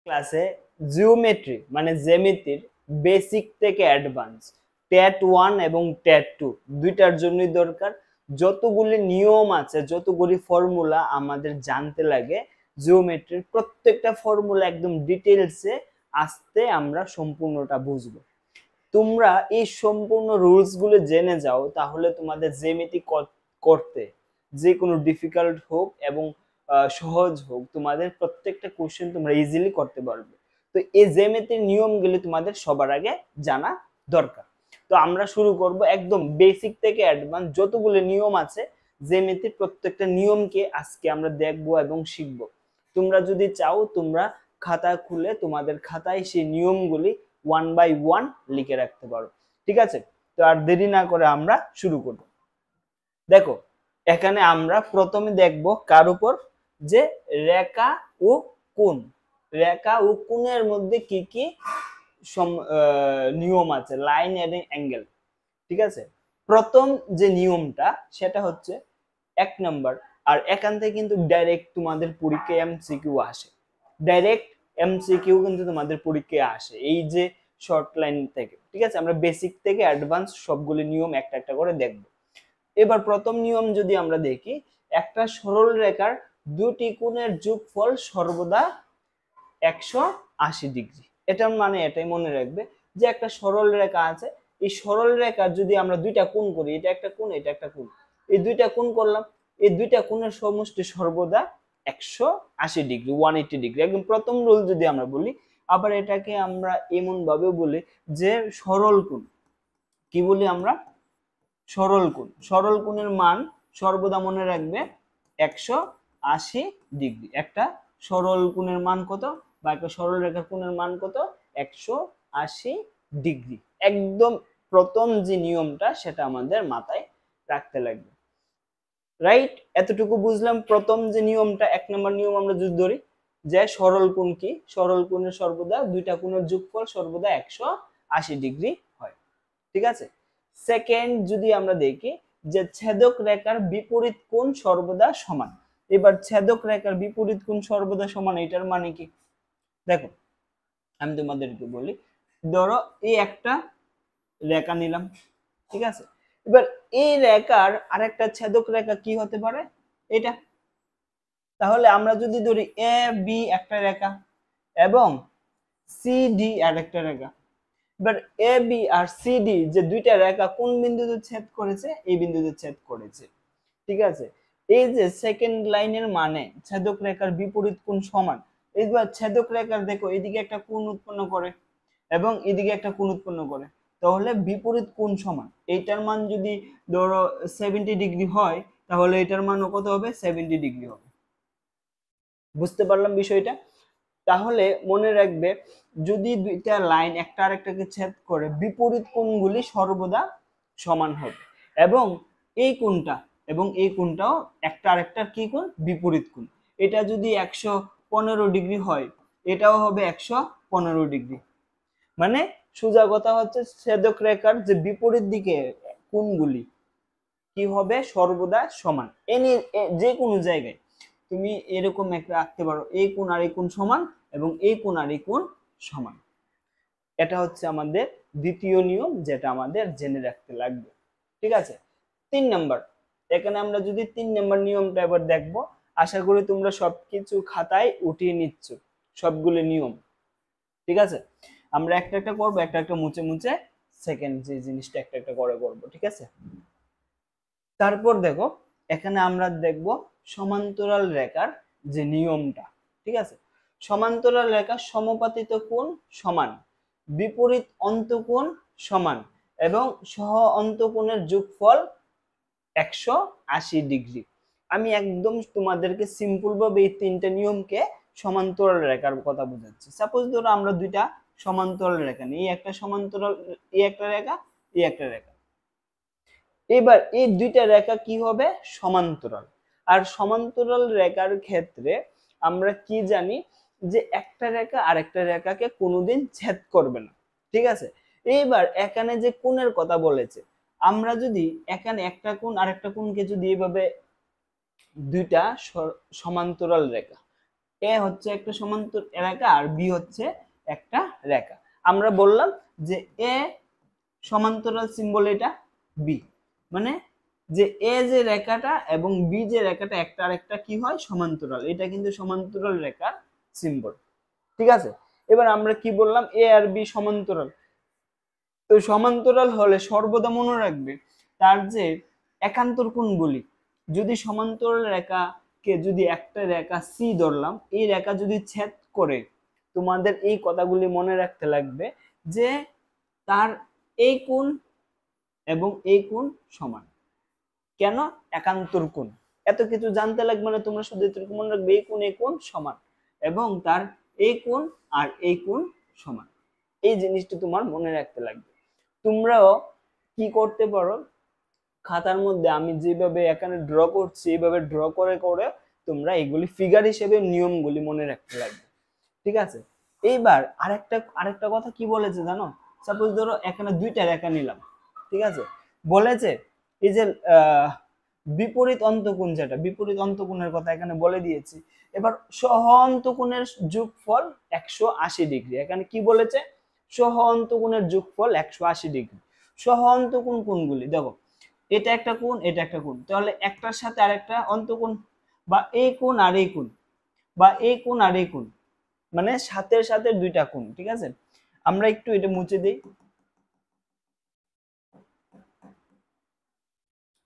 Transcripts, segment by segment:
ক্লাসে জিওমেট্রি মানে জ্যামিতির বেসিক থেকে অ্যাডভান্স ট্যাট 1 এবং ট্যাট 2 দুইটার জন্যই দরকার। যতগুলি নিয়ম আছে, যতগুলি ফর্মুলা আমাদের জানতে লাগে জিওমেট্রির, প্রত্যেকটা ফর্মুলা একদম ডিটেলসে আস্তে আমরা সম্পূর্ণটা বুঝবো। তোমরা এই সম্পূর্ণ রুলস গুলো জেনে যাও, তাহলে তোমাদের জ্যামিতি করতে যে কোনো ডিফিকাল্ট হোক এবং সহজ হোক, তোমাদের প্রত্যেকটা কোশ্চেন তোমরা ইজিলি করতে পারবে। তো এই জ্যামিতির নিয়মগুলি তোমাদের সবার আগে জানা দরকার। তো আমরা শুরু করব একদম বেসিক থেকে অ্যাডভান্স যতগুলো নিয়ম আছে জ্যামিতির, প্রত্যেকটা নিয়মকে আজকে আমরা দেখবো এবং শিখবো। তোমরা যদি চাও তোমরা খাতা খুলে তোমাদের খাতায় সেই নিয়মগুলি 1 বাই 1 লিখে রাখতে পারো। ঠিক আছে, তো আর দেরি না করে আমরা শুরু করব। দেখো, এখানে আমরা প্রথমে দেখব কার উপর, যে রেখা ও কোণ। রেখা ও কোণের মধ্যে কি কি নিয়ম আছে, লাইন এবং অ্যাঙ্গেল। ঠিক আছে, প্রথম যে নিয়মটা সেটা হচ্ছে 1 নাম্বার। আর এখান থেকে কিন্তু ডাইরেক্ট তোমাদের পরীক্ষায় এমসিকিউ আসে, ডাইরেক্ট এমসিকিউ কিন্তু তোমাদের পরীক্ষায় আসে এই যে শর্ট লাইন থেকে। ঠিক আছে, আমরা বেসিক থেকে অ্যাডভান্স সবগুলো নিয়ম একটা একটা করে দেখব। এবার প্রথম নিয়ম যদি আমরা দেখি, একটা সরল রেখার দুটি কোণের যোগফল সর্বদা 180 ডিগ্রি। এটার মানে এটাই মনে রাখবে যে একটা সরল রেখা আছে, এই সরল রেখার যদি আমরা দুইটা কোণ করি, এটা একটা কোণ, এটা একটা কোণ, এই দুইটা কোণ করলাম, এই দুইটা কোণের সমষ্টি সর্বদা 180 ডিগ্রি, 180 ডিগ্রি, একদম প্রথম রুল যদি আমরা বলি। আবার এটাকে আমরা এমন ভাবে বলি যে সরল কোণ। কি বলি আমরা? সরল কোণ। সরল কোণের মান সর্বদা মনে রাখবে 180 ডিগ্রি। একটা সরল কোণের মান কত, বা একটা সরল রেখার কোণের মান কত? 180 ডিগ্রি। একদম প্রথম যে নিয়মটা সেটা আমাদের মাথায় রাখতে লাগবে। রাইট, এতটুকু বুঝলাম। প্রথম যে নিয়মটা, 1 নম্বর নিয়ম আমরা যদি ধরি যে সরল কোণ কি, সরল কোণের সর্বদা দুইটা কোণের যোগফল সর্বদা 180 ডিগ্রি হয়। ঠিক আছে, সেকেন্ড যদি আমরা দেখি যে ছেদক রেখার বিপরীত কোণ সর্বদা সমান। এবার ছেদক রেখার বিপরীত কোণ সর্বদা সমান, এটার মানে কি? দেখো, আমি তোমাদেরকে বলি, ধরো এই একটা রেখা নিলাম। ঠিক আছে, এবার এই রেখার আরেকটা ছেদক রেখা কি হতে পারে? এটা। তাহলে আমরা যদি ধরি এ বি একটা রেখা এবং সি ডি আরেকটা রেখা, এবার A B R C D যে দুইটা রেখা কোন বিন্দুতে ছেদ করেছে? এই বিন্দুতে ছেদ করেছে। ঠিক আছে, এই যে সেকেন্ড লাইনের মানে ছেদক রেখার বিপরীত কোণ সমান। এইবার ছেদক রেখার দেখো এদিকে একটা কোণ উৎপন্ন করে এবং এদিকে একটা কোণ উৎপন্ন করে, তাহলে বিপরীত কোণ সমান। এইটার মান যদি ধরো 70 ডিগ্রি হয়, তাহলে এটার মানও কত হবে? 70 ডিগ্রি হবে। বুঝতে পারলাম বিষয়টা? তাহলে মনে রাখবে, যদি দুইটা লাইন একটা আরেকটাকে ছেদ করে, বিপরীত কোণগুলি সর্বদা সমান হবে। এবং এই কোণটা এবং এই কোণটাও একটা আরেকটার কি কোণ? বিপরীত কোণ। এটা যদি 115 ডিগ্রি হয়, এটাও হবে 115 ডিগ্রি। মানে সোজা কথা হচ্ছে ছেদক রেখার যে বিপরীত দিকে কোণগুলি কি হবে? সর্বদা সমান। এনি যে কোনো জায়গায় তুমি এরকম একটা আঁকতে পারো, এই কোণ আর এই কোণ সমান এবং এই কোণ আর এই কোণ সমান। এটা হচ্ছে আমাদের দ্বিতীয় নিয়ম, যেটা আমাদের জেনে রাখতে লাগবে। ঠিক আছে, 3 নাম্বার। এখানে আমরা যদি 3 নাম্বার নিয়মটা এবার দেখব, আশা করি তোমরা সবকিছু খাতায় উঠিয়ে নিচ্ছ, সবগুলো নিয়ম। ঠিক আছে, আমরা একটা একটা করবো, একটা একটা মুছে মুছে সেকেন্ড যে জিনিসটা একটা একটা করে করবো। ঠিক আছে, তারপর দেখো, এখানে আমরা দেখব সমান্তরাল রেখার যে নিয়মটা। ঠিক আছে, সমান্তরাল রেখার সমপাতিত কোণ সমান, বিপরীত অন্তঃকোণ সমান এবং সহ অন্তঃকোণের যোগফল 180 ডিগ্রি। আমি একদম তোমাদেরকে সিম্পল ভাবে এই তিনটা নিয়মকে সমান্তরাল রেখার কথা বোঝাচ্ছি। সাপোজ ধরো আমরা দুইটা সমান্তরাল রেখা নিই, এই একটা সমান্তরাল, এই একটা রেখা, এই একটা রেখা। এবার এই দুইটা রেখা কি হবে? সমান্তরাল। আর সমান্তরাল রেখার ক্ষেত্রে আমরা কি জানি? যে একটা রেখা আরেকটা রেখাকে কোনোদিন ছেদ করবে না। ঠিক আছে, এইবার এখানে যে কোণের কথা বলেছে, আমরা যদি এখানে একটা কোণ আরেকটা কোণকে যদি এইভাবে দুইটা সমান্তরাল রেখা, এ হচ্ছে একটা সমান্তর রেখা আর বি হচ্ছে একটা রেখা। আমরা বললাম যে এ সমান্তরাল সিম্বল, এটা বি, মানে যে এ যে রেখাটা এবং বি যে রেখাটা একটা আরেকটা কি হয় সমান্তরাল, এটা কিন্তু সমান্তরাল রেখার সিম্বল। ঠিক আছে, এবার আমরা কি বললাম, এ আর বি সমান্তরাল। তো সমান্তরাল হলে সর্বদা মনে রাখবে তার যে একান্তর কোণগুলি, যদি সমান্তরাল রেখাকে যদি একটা রেখা সি ধরলাম, এই রেখা যদি ছেদ করে, তোমাদের এই কথাগুলি মনে রাখতে লাগবে যে তার এই কোণ এবং এই কোণ সমান। কেন? একান্তর কোণ। এত কিছু জানতে লাগবে না, তোমরা শুধু এটুকু মনে রাখবে এই কোণ সমান এবং তার এই কোণ আর এই কোণ সমান। এই জিনিসটা তোমার মনে রাখতে লাগবে। তোমরাও কি করতে পারো, খাতার মধ্যে আমি যেভাবে এখানে ড্র করছি এইভাবে ড্র করে করে তোমরা এগুলি ফিগার হিসেবে নিয়মগুলি মনে রাখতে লাগবে। ঠিক আছে, এইবার আরেকটা কথা কি বলেছে জানো, সাপোজ ধরো এখানে দুইটা রেখা নিলাম, ঠিক আছে, বলেছে এই যে বিপরীত অন্তকোণ, যেটা বিপরীত অন্তকোণের কথা এখানে বলে দিয়েছি। এবার সহ অন্তকোণের যোগফল 180 ডিগ্রি। এখানে কি বলেছে, সহ অন্তকোণের যোগফল 180 ডিগ্রি। সহ অন্তকোণ কোণগুলি দেখো, এটা একটা কোণ, এটা একটা কোণ, তাহলে একটার সাথে আরেকটা অন্তকোণ, বা এই কোণ আর এই কোণ, বা এই কোণ আর এই কোণ, মানে সাথে সাথে দুইটা কোণ। ঠিক আছে, আমরা একটু এটা মুছে দেই।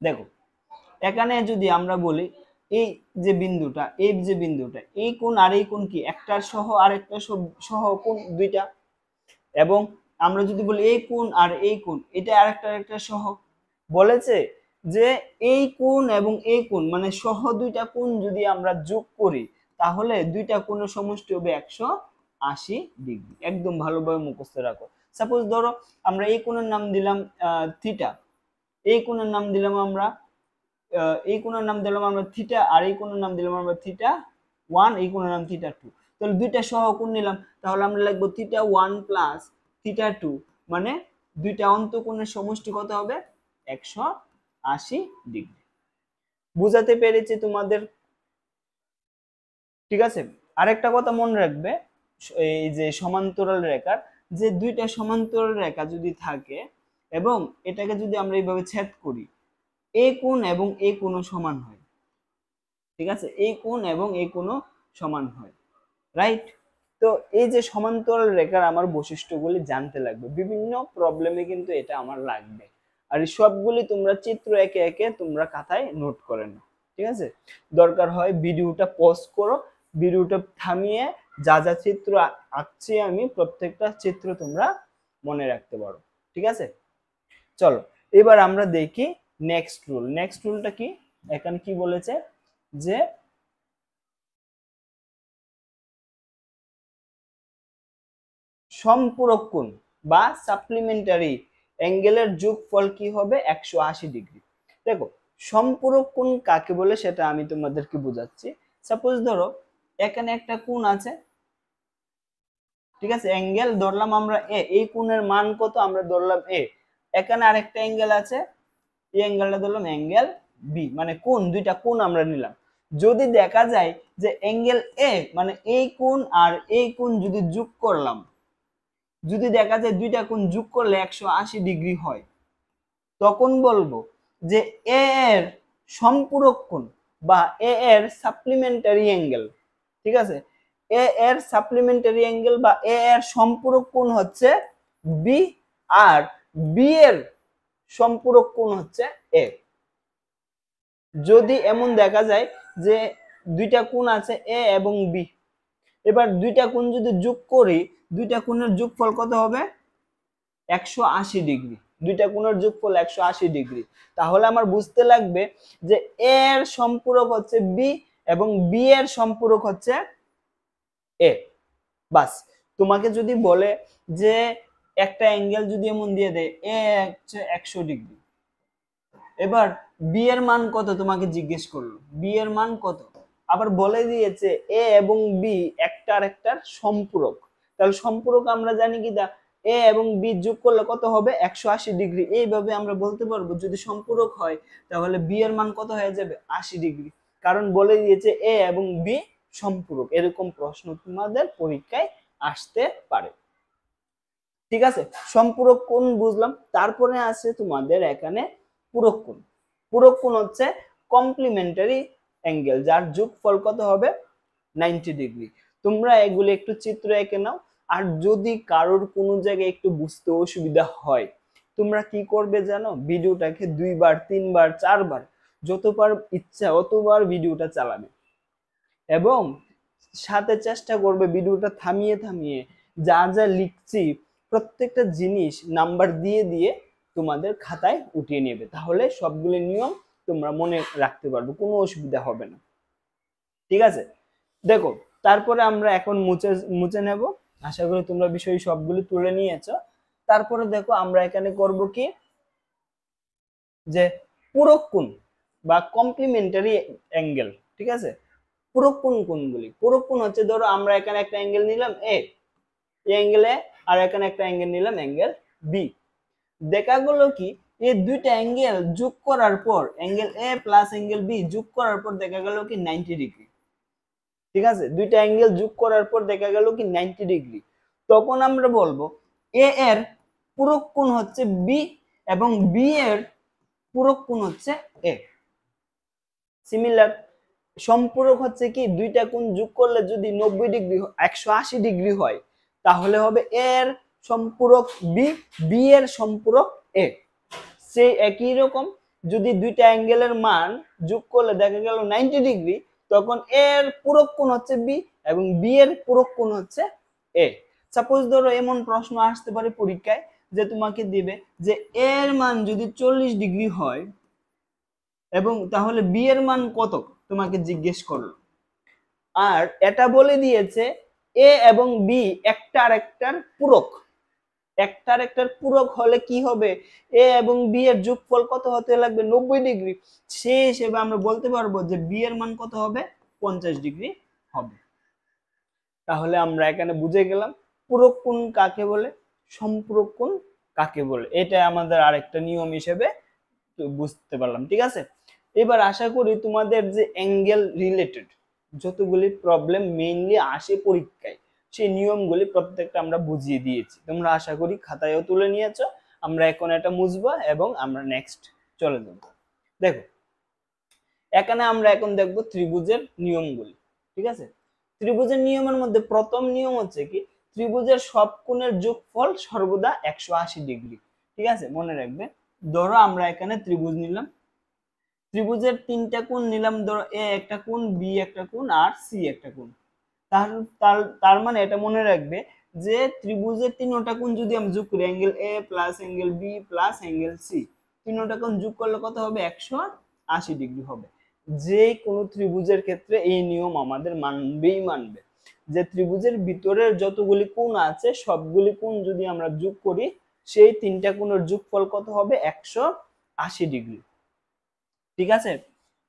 দেখো এখানে যদি আমরা বলি এই যে বিন্দুটা, এই কোণ আর এই কোণ কি একটার সহ আরেকটা সহ কোণ দুইটা, এবং আমরা যদি বলি এই কোণ আর এই কোণ এটা আরেকটা সহ, বলেছে যে এই কোণ এবং এই কোণ মানে সহ দুইটা কোণ যদি আমরা যোগ করি তাহলে দুইটা কোণের সমষ্টি হবে 180 ডিগ্রি। একদম ভালোভাবে মুখস্থ রাখো। সাপোজ ধরো আমরা এই কোণের নাম দিলাম থিটা, এই কোণের নাম দিলাম আমরা থিটা, আর এই কোণের নাম দিলাম আমরা থিটা 1, এই কোণের নাম থিটা 2। তাহলে দুইটা সহকোণ নিলাম, তাহলে আমরা লিখবো থিটা 1 প্লাস থিটা 2, মানে দুইটা অন্তকোণের সমষ্টি কত হবে 180 ডিগ্রি। বুঝাতে পেরেছি তোমাদের? ঠিক আছে, আরেকটা কথা মনে রাখবে, এই যে সমান্তরাল রেখার যে দুইটা সমান্তরাল রেখা যদি থাকে এবং এটাকে যদি আমরা এইভাবে ছেদ করি, এই কোণ এবং এই কোণ সমান হয়। ঠিক আছে, এই কোণ এবং এই কোণ সমান হয়, রাইট? তো এই যে সমান্তরাল রেখার আমার বৈশিষ্ট্যগুলি জানতে লাগবে, বিভিন্ন প্রবলেমে কিন্তু এটা আমার লাগবে, আর এই সবগুলি তোমরা চিত্র একে একে তোমরা খাতায় নোট করে নাও। ঠিক আছে, দরকার হয় ভিডিওটা পজ করো, ভিডিওটা থামিয়ে যা যা চিত্র আঁকছি আমি প্রত্যেকটা চিত্র তোমরা মনে রাখতে পারো। ঠিক আছে, চলো এবার আমরা দেখি নেক্সট রুল। নেক্সট রুলটা কি, এখানে কি বলেছে যে সম্পূরক কোণ বা সাপ্লিমেন্টারি অ্যাঙ্গেলের যোগফল কি হবে 180 ডিগ্রি। দেখো সম্পূরক কোণ কাকে বলে সেটা আমি তোমাদেরকে বোঝাচ্ছি। সাপোজ ধরো এখানে একটা কোণ আছে, ঠিক আছে, অ্যাঙ্গেল ধরলাম আমরা এ, এই কোণের মান কত আমরা ধরলাম এ, এখানে আরেকটা অ্যাঙ্গেল আছে, এই অ্যাঙ্গেলটা ধরলাম অ্যাঙ্গেল বি, মানে কোণ দুইটা কোণ আমরা নিলাম। যদি দেখা যায় যে অ্যাঙ্গেল এ মানে এই কোণ আর এই কোণ যদি যোগ করলাম, যদি দেখা যায় দুইটা কোণ যোগ করলে 180 ডিগ্রি হয়, তখন বলবো যে এ এর সম্পূরক কোণ বা এ এর সাপ্লিমেন্টারি অ্যাঙ্গেল, ঠিক আছে, এ এর সাপ্লিমেন্টারি অ্যাঙ্গেল বা এ এর সম্পূরক কোণ হচ্ছে বি, আর বি এর সম্পূরক কোণ হচ্ছে এ। যদি এমন দেখা যায় যে দুইটা কোণ আছে এ এবং বি, এবার দুইটা কোণ যদি যোগ করি, দুইটা কোণের যোগফল কত হবে 180 ডিগ্রি। দুইটা কোণের যোগফল 180 ডিগ্রি। তাহলে আমার বুঝতে লাগবে যে এ এর সম্পূরক হচ্ছে বি এবং বি এর সম্পূরক হচ্ছে এ। বাস, তোমাকে যদি বলে যে একটা অ্যাঙ্গেল যদি এমন দিয়ে দেয় এ হচ্ছে 100 ডিগ্রি, এবার বি এর মান কত তোমাকে জিজ্ঞেস করলো, বি এর মান কত, আবার বলে দিয়েছে এ এবং বি একটা আরেকটার সম্পূরক, তাহলে সম্পূরক আমরা জানি কি দা এ এবং বি যোগ করলে কত হবে 180 ডিগ্রি। এইভাবে আমরা বলতে পারবো যদি সম্পূরক হয় তাহলে বি এর মান কত হয়ে যাবে 80 ডিগ্রি, কারণ বলে দিয়েছে এ এবং বি সম্পূরক, এরকম প্রশ্ন তোমাদের পরীক্ষায় আসতে পারে। ঠিক আছে, সম্পূরক কোণ বুঝলাম। তারপরে আছে তোমাদের এখানে পূরক কোণ। পূরক কোণ হচ্ছে কমপ্লিমেন্টারি অ্যাঙ্গেল, যার যোগফল কত হবে 90 ডিগ্রি। তোমরা এগুলো একটু চিত্র এঁকে নাও। আর যদি কারোর কোনো জায়গায় একটু বুঝতে অসুবিধা হয়, তোমরা কি করবে জানো, ভিডিওটাকে 2 বার 3 বার 4 বার যতবার ইচ্ছা অতবার ভিডিওটা চালাবে, এবং সাথে চেষ্টা করবে ভিডিওটা থামিয়ে থামিয়ে যা যা লিখছি প্রত্যেকটা জিনিস নাম্বার দিয়ে দিয়ে তোমাদের খাতায় উঠিয়ে নেবে, তাহলে সবগুলো নিয়ম তোমরা মনে রাখতে পারবে, কোনো অসুবিধা হবে না। ঠিক আছে, দেখো তারপরে আমরা এখন মুছে নেব। আশা করি তোমরা বিষয় সবগুলো তুলে নিয়েছো। তারপরে দেখো আমরা এখানে করব কি, যে পূরক কোণ বা কমপ্লিমেন্টারি অ্যাঙ্গেল। ঠিক আছে, পূরক কোণ কোনগুলি? পূরক কোণ হচ্ছে, ধরো আমরা এখানে একটা অ্যাঙ্গেল নিলাম এ, এই অ্যাঙ্গেল এ, আর এখানে একটা অ্যাঙ্গেল নিলাম অ্যাঙ্গেল বি। দেখা গেল কি এই দুইটা অ্যাঙ্গেল যোগ করার পর, angle A plus angle B যোগ করার পর দেখা গেল কি 90 ডিগ্রি। ঠিক আছে, দুইটা অ্যাঙ্গেল যোগ করার পর দেখা গেল কি 90 ডিগ্রি। তখন আমরা বলবো এ এর পূরক কোণ হচ্ছে বি এবং বি এর পূরক কোণ হচ্ছে এ। সিমিলার সম্পূরক হচ্ছে কি, দুইটা কোণ যোগ করলে যদি 90 ডিগ্রি 180 ডিগ্রি হয়, তাহলে হবে এর সম্পূরক বি, বি এর সম্পূরক এ। সেই একই রকম যদি দুইটা অ্যাঙ্গেলের মান যোগ করলে দেখা গেল 90 ডিগ্রি, তখন এর পূরক কোণ হচ্ছে বি এবং বি এর পূরক কোণ হচ্ছে এ। সাপোজ ধরো এমন প্রশ্ন আসতে পারে পরীক্ষায়, যে তোমাকে দিবে যে এর মান যদি 40 ডিগ্রি হয় এবং তাহলে বি এর মান কত তোমাকে জিজ্ঞেস করলো, আর এটা বলে দিয়েছে এ এবং বি একটার একটার পূরক। একটার একটার পূরক হলে কি হবে, এ এবং বি এর যোগফল কত হতে লাগবে 90 ডিগ্রি। সেই হিসেবে আমরা বলতে পারবো যে বি এর মান কত হবে 50 ডিগ্রি হবে। তাহলে আমরা এখানে বুঝে গেলাম পূরক কোণ কাকে বলে, সম্পূরক কোণ কাকে বলে, এটা আমাদের আরেকটা নিয়ম হিসেবে বুঝতে পারলাম। ঠিক আছে, এবার আশা করি তোমাদের যে অ্যাঙ্গেল রিলেটেড যতগুলি প্রবলেম মেইনলি আসে পরীক্ষায়, সেই নিয়মগুলি প্রত্যেকটা আমরা বুঝিয়ে দিয়েছি, তোমরা আশা করি খাতায়ও তুলে নিয়েছো। আমরা এখন এটা মুছবো এবং আমরা নেক্সট চলে যাব। দেখো এখানে আমরা এখন দেখব ত্রিভুজের নিয়মগুলি। ঠিক আছে, ত্রিভুজের নিয়মের মধ্যে প্রথম নিয়ম হচ্ছে কি, ত্রিভুজের সব কোণের যোগফল সর্বদা 180 ডিগ্রি। ঠিক আছে, মনে রাখবে। ধরো আমরা এখানে ত্রিভুজ নিলাম, ত্রিভুজের তিনটা কোণ নিলাম, ধরো এ একটা কোণ, বি একটা কোণ আর সি একটা কোণ। তার মানে এটা মনে রাখবে যে ত্রিভুজের তিনটা কোণ যদি আমি যোগ করি, angle A plus angle B plus angle C, তিনটা কোণ যোগ করলে কত হবে 180 ডিগ্রি হবে। যে কোনো ত্রিভুজের ক্ষেত্রে এই নিয়ম আমাদের মানবে, যে ত্রিভুজের ভিতরের যতগুলি কোণ আছে সবগুলি কোণ যদি আমরা যোগ করি, সেই তিনটা কোণের যোগফল কত হবে 180 ডিগ্রি। ঠিক আছে,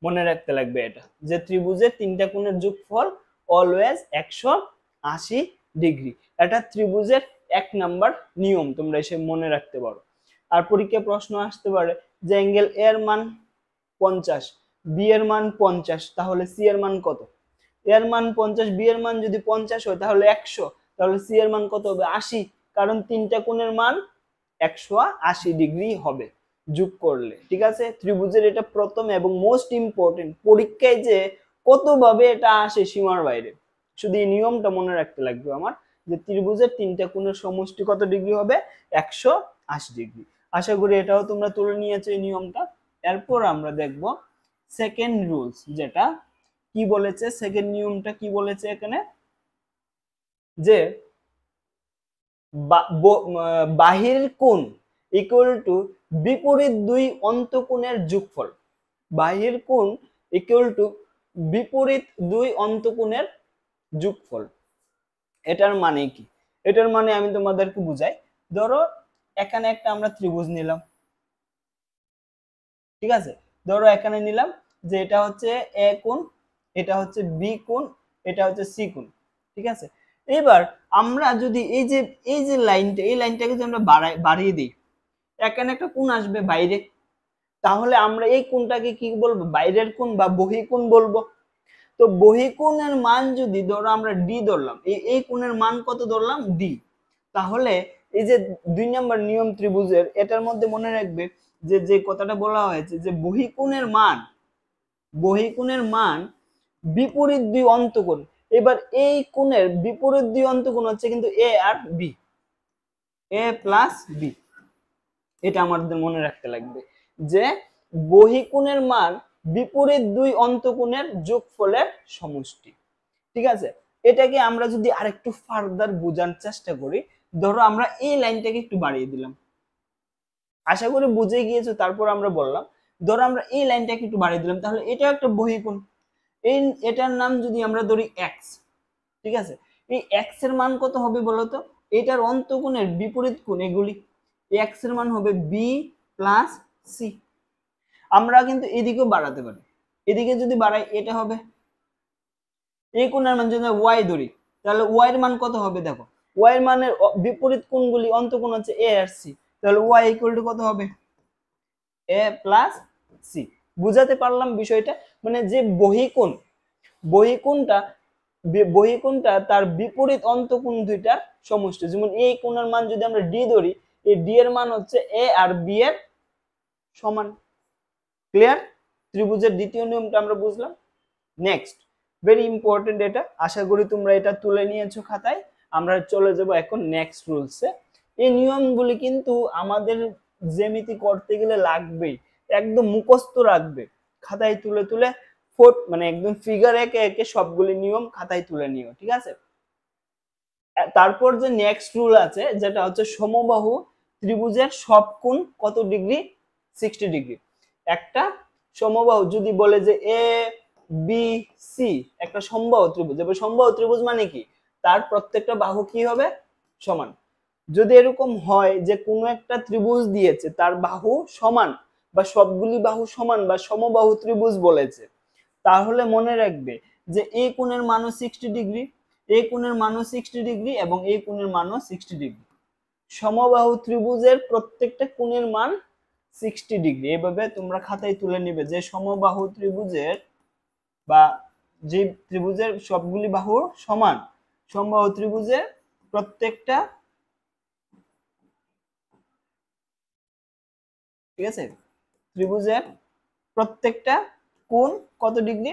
মনে রাখতে লাগবে এটা, যে ত্রিভুজের তিনটা কোণের যোগফল অলওয়েজ 180 ডিগ্রি। এটা ত্রিভুজের 1 নাম্বার নিয়ম, তোমরা এসে মনে রাখতে পারো। আর পরীক্ষায় প্রশ্ন আসতে পারে যে অ্যাঙ্গেল এ এর মান 50, বি এর মান 50, তাহলে সি এর মান কত? এর মান 50, বি এর মান যদি 50 হয় তাহলে 100, তাহলে সি এর মান কত হবে 80, কারণ তিনটা কোণের মান 180 ডিগ্রি হবে যোগ করলে। ঠিক আছে, ত্রিভুজের এটা প্রথম এবং মোস্ট ইম্পর্টেন্ট, পরীক্ষায় যে কতভাবে এটা আসে সীমার বাইরে, শুধু এই নিয়মটা মনে রাখতে লাগবে আমার, যে ত্রিভুজের তিনটা কোণের সমষ্টি কত ডিগ্রি হবে 180 ডিগ্রি। আশা করি এটাও তোমরা তুলে নিয়েছো এই নিয়মটা। এরপর আমরা দেখব সেকেন্ড রুলস, যেটা কি বলেছে, সেকেন্ড নিয়মটা কি বলেছে এখানে, যে বাহির কোণ ইকুয়াল টু বিপরীত দুই অন্তঃকোণের যোগফল। বাহির কোণ ইকুয়াল টু বিপরীত দুই অন্তঃকোণের যোগফল। এটার মানে কি? এটার মানে আমি তোমাদেরকে বুঝাই। ধরো এখানে একটা আমরা ত্রিভুজ নিলাম, ঠিক আছে, ধরো এখানে নিলাম যে এটা হচ্ছে এ কোণ, এটা হচ্ছে বি কোণ, এটা হচ্ছে সি কোণ। ঠিক আছে, এবার আমরা যদি এই যে লাইনটা, এই লাইনটাকে যদি আমরা বাড়িয়ে দিই, এখানে একটা কোণ আসবে বাইরে, তাহলে আমরা এই কোণটাকে কি বলবো, বাইরের কোণ বা বহিঃকোণ বলবো। তো বহিকোণের মান যদি ধরো আমরা ডি ধরলাম, এই কোণের মান কত ধরলাম ডি, তাহলে এই যে 2 নম্বর নিয়ম ত্রিভুজের এটার মধ্যে মনে রাখবে যে যে কথাটা বলা হয়েছে যে বহিকোণের মান বিপরীত দুই অন্তকোণ। এবার এই কোণের বিপরীত দুই অন্তকোণ হচ্ছে কিন্তু এ আর বি, এ প্লাস বি। এটা আমাদের মনে রাখতে লাগবে যে বহিকোণের মান বিপরীত দুই অন্তকোণের যোগফলের সমষ্টি। ঠিক আছে, এটাকে আমরা যদি আরেকটু ফার্দার বোঝার চেষ্টা করি, ধরো আমরা এই লাইনটাকে একটু বাড়িয়ে দিলাম, আশা করি বুঝে গিয়েছো। তারপর আমরা বললাম ধরো আমরা এই লাইনটাকে একটু বাড়িয়ে দিলাম, তাহলে এটা একটা বহিকোণ। এটার নাম যদি আমরা ধরি এক্স, ঠিক আছে, এই এক্স এর মান কত হবে বলতো? এটার অন্তকোণের বিপরীত কোণ এগুলি, এক্স এর মান হবে বি প্লাস সি। আমরা কিন্তু এদিকেও বাড়াতে পারি, এদিকে যদি বাড়াই এটা হবে, এই কোণের মান যদি ওয়াই ধরি তাহলে ওয়াই এর মান কত হবে দেখো, ওয়াই এর মানের বিপরীত কোণগুলি অন্তকোণ হচ্ছে এ আর সি, তাহলে ওয়াই ইকুয়াল টু কত হবে এ প্লাস সি। বুঝাতে পারলাম বিষয়টা? মানে যে বহিকোণটা তার বিপরীত অন্তকোণ দুইটার সমষ্টি। যেমন এই কোণের মান যদি আমরা ডি ধরি, এই ডি এর মান হচ্ছে এ আর বি এর সমান। ক্লিয়ার? ত্রিভুজের দ্বিতীয় নিয়মটা আমরা বুঝলাম। নেক্সট, ভেরি ইম্পর্টেন্ট, এটা আশা করি তোমরা এটা তুলে নিয়েছো খাতায়। আমরা চলে যাব এখন নেক্সট রুলসে। এই নিয়মগুলি কিন্তু আমাদের জ্যামিতি করতে গেলে লাগবেই, একদম মুখস্থ রাখবে, খাতায় তুলে তুলে মানে একদম ফিগার একে একে সবগুলি নিয়ম খাতায় তুলে নিও, ঠিক আছে? তারপর যে নেক্সট রুল আছে যেটা হচ্ছে সমবাহু ত্রিভুজের সব কোণ কত ডিগ্রি? 60 ডিগ্রি। একটা সমবাহু যদি বলে যে এ বি সি একটা সমবাহু ত্রিভুজ, এবার সমবাহু ত্রিভুজ মানে কি? তার প্রত্যেকটা বাহু কি হবে? সমান। যদি এরকম হয় যে কোনো একটা ত্রিভুজ দিয়েছে তার বাহু সমান বা সবগুলি বাহু সমান বা সমবাহু ত্রিভুজ বলেছে, তাহলে মনে রাখবে যে এই কোণের মানও 60 ডিগ্রি, এই কোণের মানও 60 ডিগ্রি এবং এই কোণের মানও 60 ডিগ্রি। সমবাহু ত্রিভুজের প্রত্যেকটা কোণের মান 60 ডিগ্রি। এভাবে তোমরা খাতায় তুলে নিবে যে সমবাহু ত্রিভুজের বা যে ত্রিভুজের সবগুলি বাহু সমান, সমবাহু ত্রিভুজের প্রত্যেকটা, ঠিক আছে, ত্রিভুজের প্রত্যেকটা কোণ কত ডিগ্রি?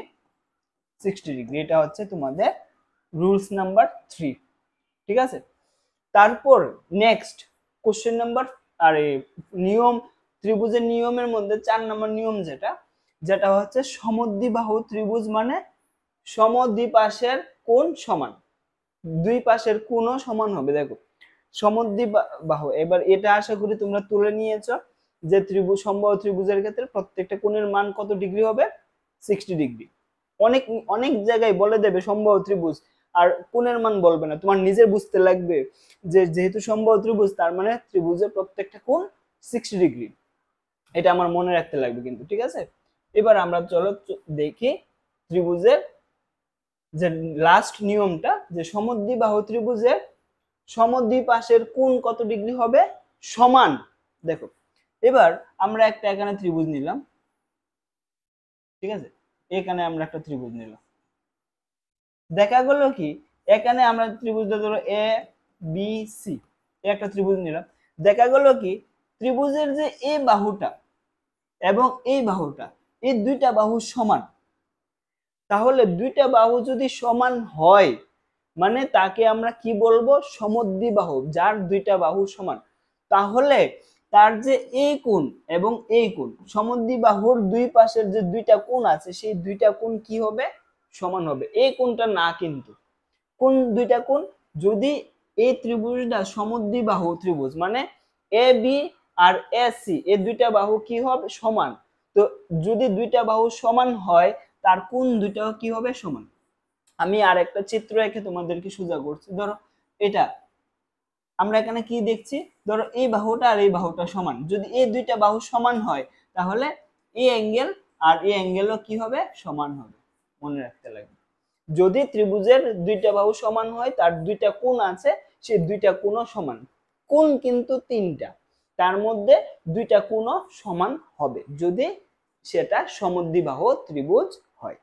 60 ডিগ্রি। এটা হচ্ছে তোমাদের রুলস নাম্বার 3, ঠিক আছে? তারপর নেক্সট কোশ্চেন নাম্বার, আরে নিয়ম, ত্রিভুজের নিয়মের মধ্যে 4 নম্বর নিয়ম যেটা হচ্ছে সমদ্বিবাহু ত্রিভুজ মানে সমদ্বিপাশের কোণ সমান, দুই পাশের কোণও সমান হবে। দেখো সমদ্বিবাহু, এবার এটা আশা করি তোমরা তুলে নিয়েছো যে ত্রিভুজ, সমবাহু ত্রিভুজের ক্ষেত্রে প্রত্যেকটা কোণের মান কত ডিগ্রি হবে? 60 ডিগ্রি। অনেক অনেক জায়গায় বলে দেবে সমবাহু ত্রিভুজ আর কোণের মান বলবে না, তোমার নিজের বুঝতে লাগবে যে যেহেতু সমবাহু ত্রিভুজ তার মানে ত্রিভুজের প্রত্যেকটা কোণ 60 ডিগ্রি। এটা আমার মনে রাখতে লাগবে কিন্তু, ঠিক আছে? এবার আমরা চলো দেখি ত্রিভুজের যে লাস্ট নিয়মটা, যে সমদ্বিবাহু ত্রিভুজের সমদ্বিপাশের কোণ কত ডিগ্রি হবে? সমান। দেখো এবার আমরা একটা এখানে ত্রিভুজ নিলাম, ঠিক আছে, এখানে আমরা একটা ত্রিভুজ নিলাম, দেখা গেল কি এখানে আমরা ত্রিভুজটা ধরো এ বি সি, একটা ত্রিভুজ নিলাম, দেখা গেল কি ত্রিভুজের যে এই বাহুটা এবং এই বাহুটা, এই দুইটা বাহু সমান। তাহলে দুইটা বাহু যদি সমান হয় মানে তাকে আমরা কি বলবো? সমদ্বিবাহু, যার দুইটা বাহু সমান। তাহলে তার যে এই কোণ এবং এই কোণ, সমদ্বিবাহুর দুই পাশের যে দুইটা কোণ আছে সেই দুইটা কোণ কি হবে? সমান হবে। এই কোণটা না, কিন্তু কোন দুইটা কোণ? যদি এই ত্রিভুজটা সমদ্বিবাহু ত্রিভুজ মানে A B R A C, এই দুইটা বাহু কি হবে? সমান। তো যদি দুইটা বাহু সমান হয় তার কোণ দুইটাও কি হবে? সমান। আমি আর একটা চিত্র এঁকে তোমাদেরকে সোজা করছি। ধরো এটা আমরা এখানে কি দেখছি, ধরো এই বাহুটা আর এই বাহুটা সমান, যদি এই দুইটা বাহু সমান হয় তাহলে এই অ্যাঙ্গেল আর এই অ্যাঙ্গেলও কি হবে? সমান হবে। মনে রাখতে লাগবে যদি ত্রিভুজের দুইটা বাহু সমান হয় তার দুইটা কোণ আছে সেই দুইটা কোণও সমান। কোণ কিন্তু তিনটা, তার মধ্যে দুইটা কোণও সমান হবে যদি সেটা সমদ্বিবাহু ত্রিভুজ হয়।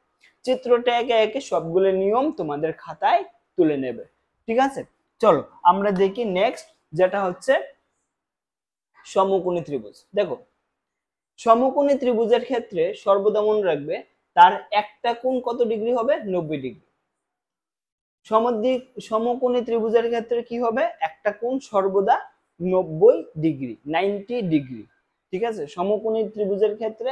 চিত্রটা একে একে সবগুলো নিয়ম তোমাদের খাতায় তুলে নেবে। ঠিক আছে, চলো আমরা দেখি নেক্সট, যেটা হচ্ছে সমকোণী ত্রিভুজ। দেখো সমকোণী ত্রিভুজের ক্ষেত্রে সর্বদা মনে রাখবে তার একটা কোণ কত ডিগ্রি হবে, 90 ডিগ্রি। সমকোণী ত্রিভুজের ক্ষেত্রে কি হবে, একটা কোণ সর্বদা 90 ডিগ্রি, 90 ডিগ্রি। ঠিক আছে, সমকোণী ত্রিভুজের ক্ষেত্রে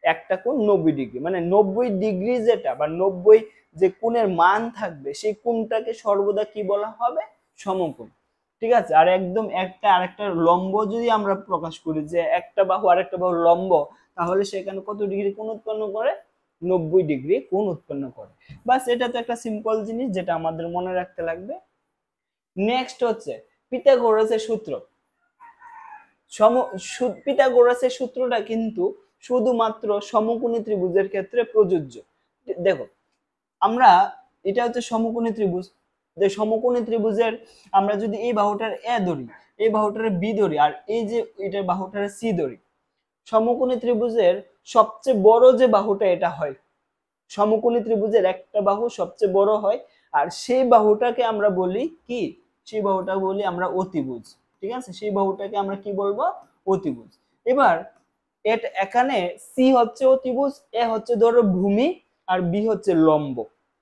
একটা কোণ 90 ডিগ্রি, মানে 90 ডিগ্রি যেটা বা 90 যে কোণের মান থাকবে সেই কোণটাকে সর্বদা কি বলা হবে, সমকোণ। ঠিক আছে, আর একদম একটা আরেকটা লম্ব যদি আমরা প্রকাশ করি যে একটা বাহু আরেকটা বাহু লম্ব, তাহলে সেখানে কত ডিগ্রি কোণ উৎপন্ন করে, 90 ডিগ্রি কোণ উৎপন্ন করে। বাস এটা তো একটা সিম্পল জিনিস যেটা আমাদের মনে রাখতে লাগবে। নেক্সট হচ্ছে পিথাগোরাসের সূত্র। পিথাগোরাসের সূত্রটা কিন্তু শুধুমাত্র সমকোণী ত্রিভুজের ক্ষেত্রে প্রযোজ্য। দেখো আমরা এটা হচ্ছে সমকোণী ত্রিভুজ, যে সমকোণী ত্রিভুজের আমরা যদি এই বাহুটার এ ধরি, এই বাহুটার বি ধরি, আর এই যে এটার বাহুটার সি ধরি, সমকোণী ত্রিভুজের সবচেয়ে বড় যে বাহুটা এটা হয়, সমকোণী ত্রিভুজের একটা বাহু সবচেয়ে বড় হয়, আর সেই বাহুটাকে আমরা বলি কি, সেই বাহুটা বলি আমরা অতিভুজ। ঠিক আছে, সেই বাহুটাকে আমরা কি বলবো, অতিভুজ। এবার এখানে সি হচ্ছে অতিভুজ, এ হচ্ছে ধরো ভূমি, আর বি হচ্ছে লম্ব।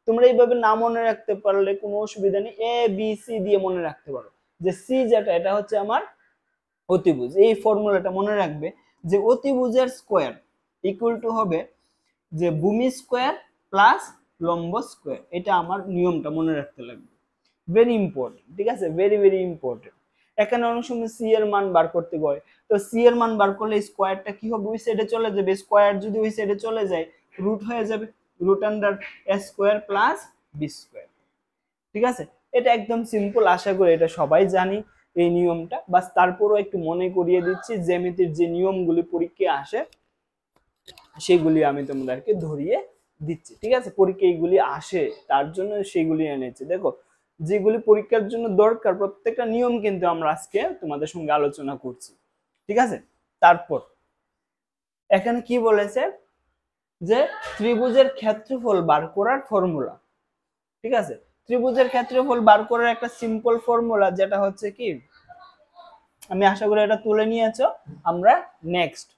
তোমরা এইভাবে না মনে রাখতে পারলে কোনো অসুবিধা নেই, এ বি সি দিয়ে মনে রাখতে পারো যে সি যেটা এটা হচ্ছে আমার অতিভুজ। এই ফর্মুলাটা মনে রাখবে যে অতিভুজের স্কোয়ার ইকুয়াল টু হবে যে ভূমি স্কোয়ার প্লাস লম্ব স্কোয়ার। এটা আমার নিয়মটা মনে রাখতে লাগবে, ভেরি ইম্পর্টেন্ট। ঠিক আছে, ভেরি ভেরি ইম্পর্টেন্ট। এখানে অনেক সময় সি এর মান বার করতে হয়, তো সি এর মান বার করলে স্কোয়ারটা কি হবে, ওই সাইডে চলে যাবে, স্কোয়ার যদি ওই সাইডে চলে যায় রুট হয়ে যাবে, রুট আন্ডার এ স্কোয়ার প্লাস বি স্কোয়ার। ঠিক আছে, এটা একদম সিম্পল, আশা করি এটা সবাই জানি এই নিয়মটা। বাস তারপরও একটু মনে করিয়ে দিচ্ছি, জ্যামিতির যে নিয়মগুলি পরীক্ষায় আসে সেগুলি আমি তোমাদেরকে ধরিয়ে দিচ্ছি। ঠিক আছে, পরীক্ষা এইগুলি আসে তার জন্য সেগুলি এনেছি। দেখো যেগুলি পরীক্ষার জন্য দরকার প্রত্যেকটা নিয়ম কিন্তু আমরা আজকে তোমাদের সঙ্গে আলোচনা করছি। ঠিক আছে, তারপর এখানে কি বলেছে যে ত্রিভুজের ক্ষেত্রফল বার করার ফর্মুলা। ঠিক আছে, ত্রিভুজের ক্ষেত্রফল বার করার একটা সিম্পল ফর্মুলা, যেটা হচ্ছে কি, আমি আশা করি এটা তুলে নিয়েছো। আমরা নেক্সট,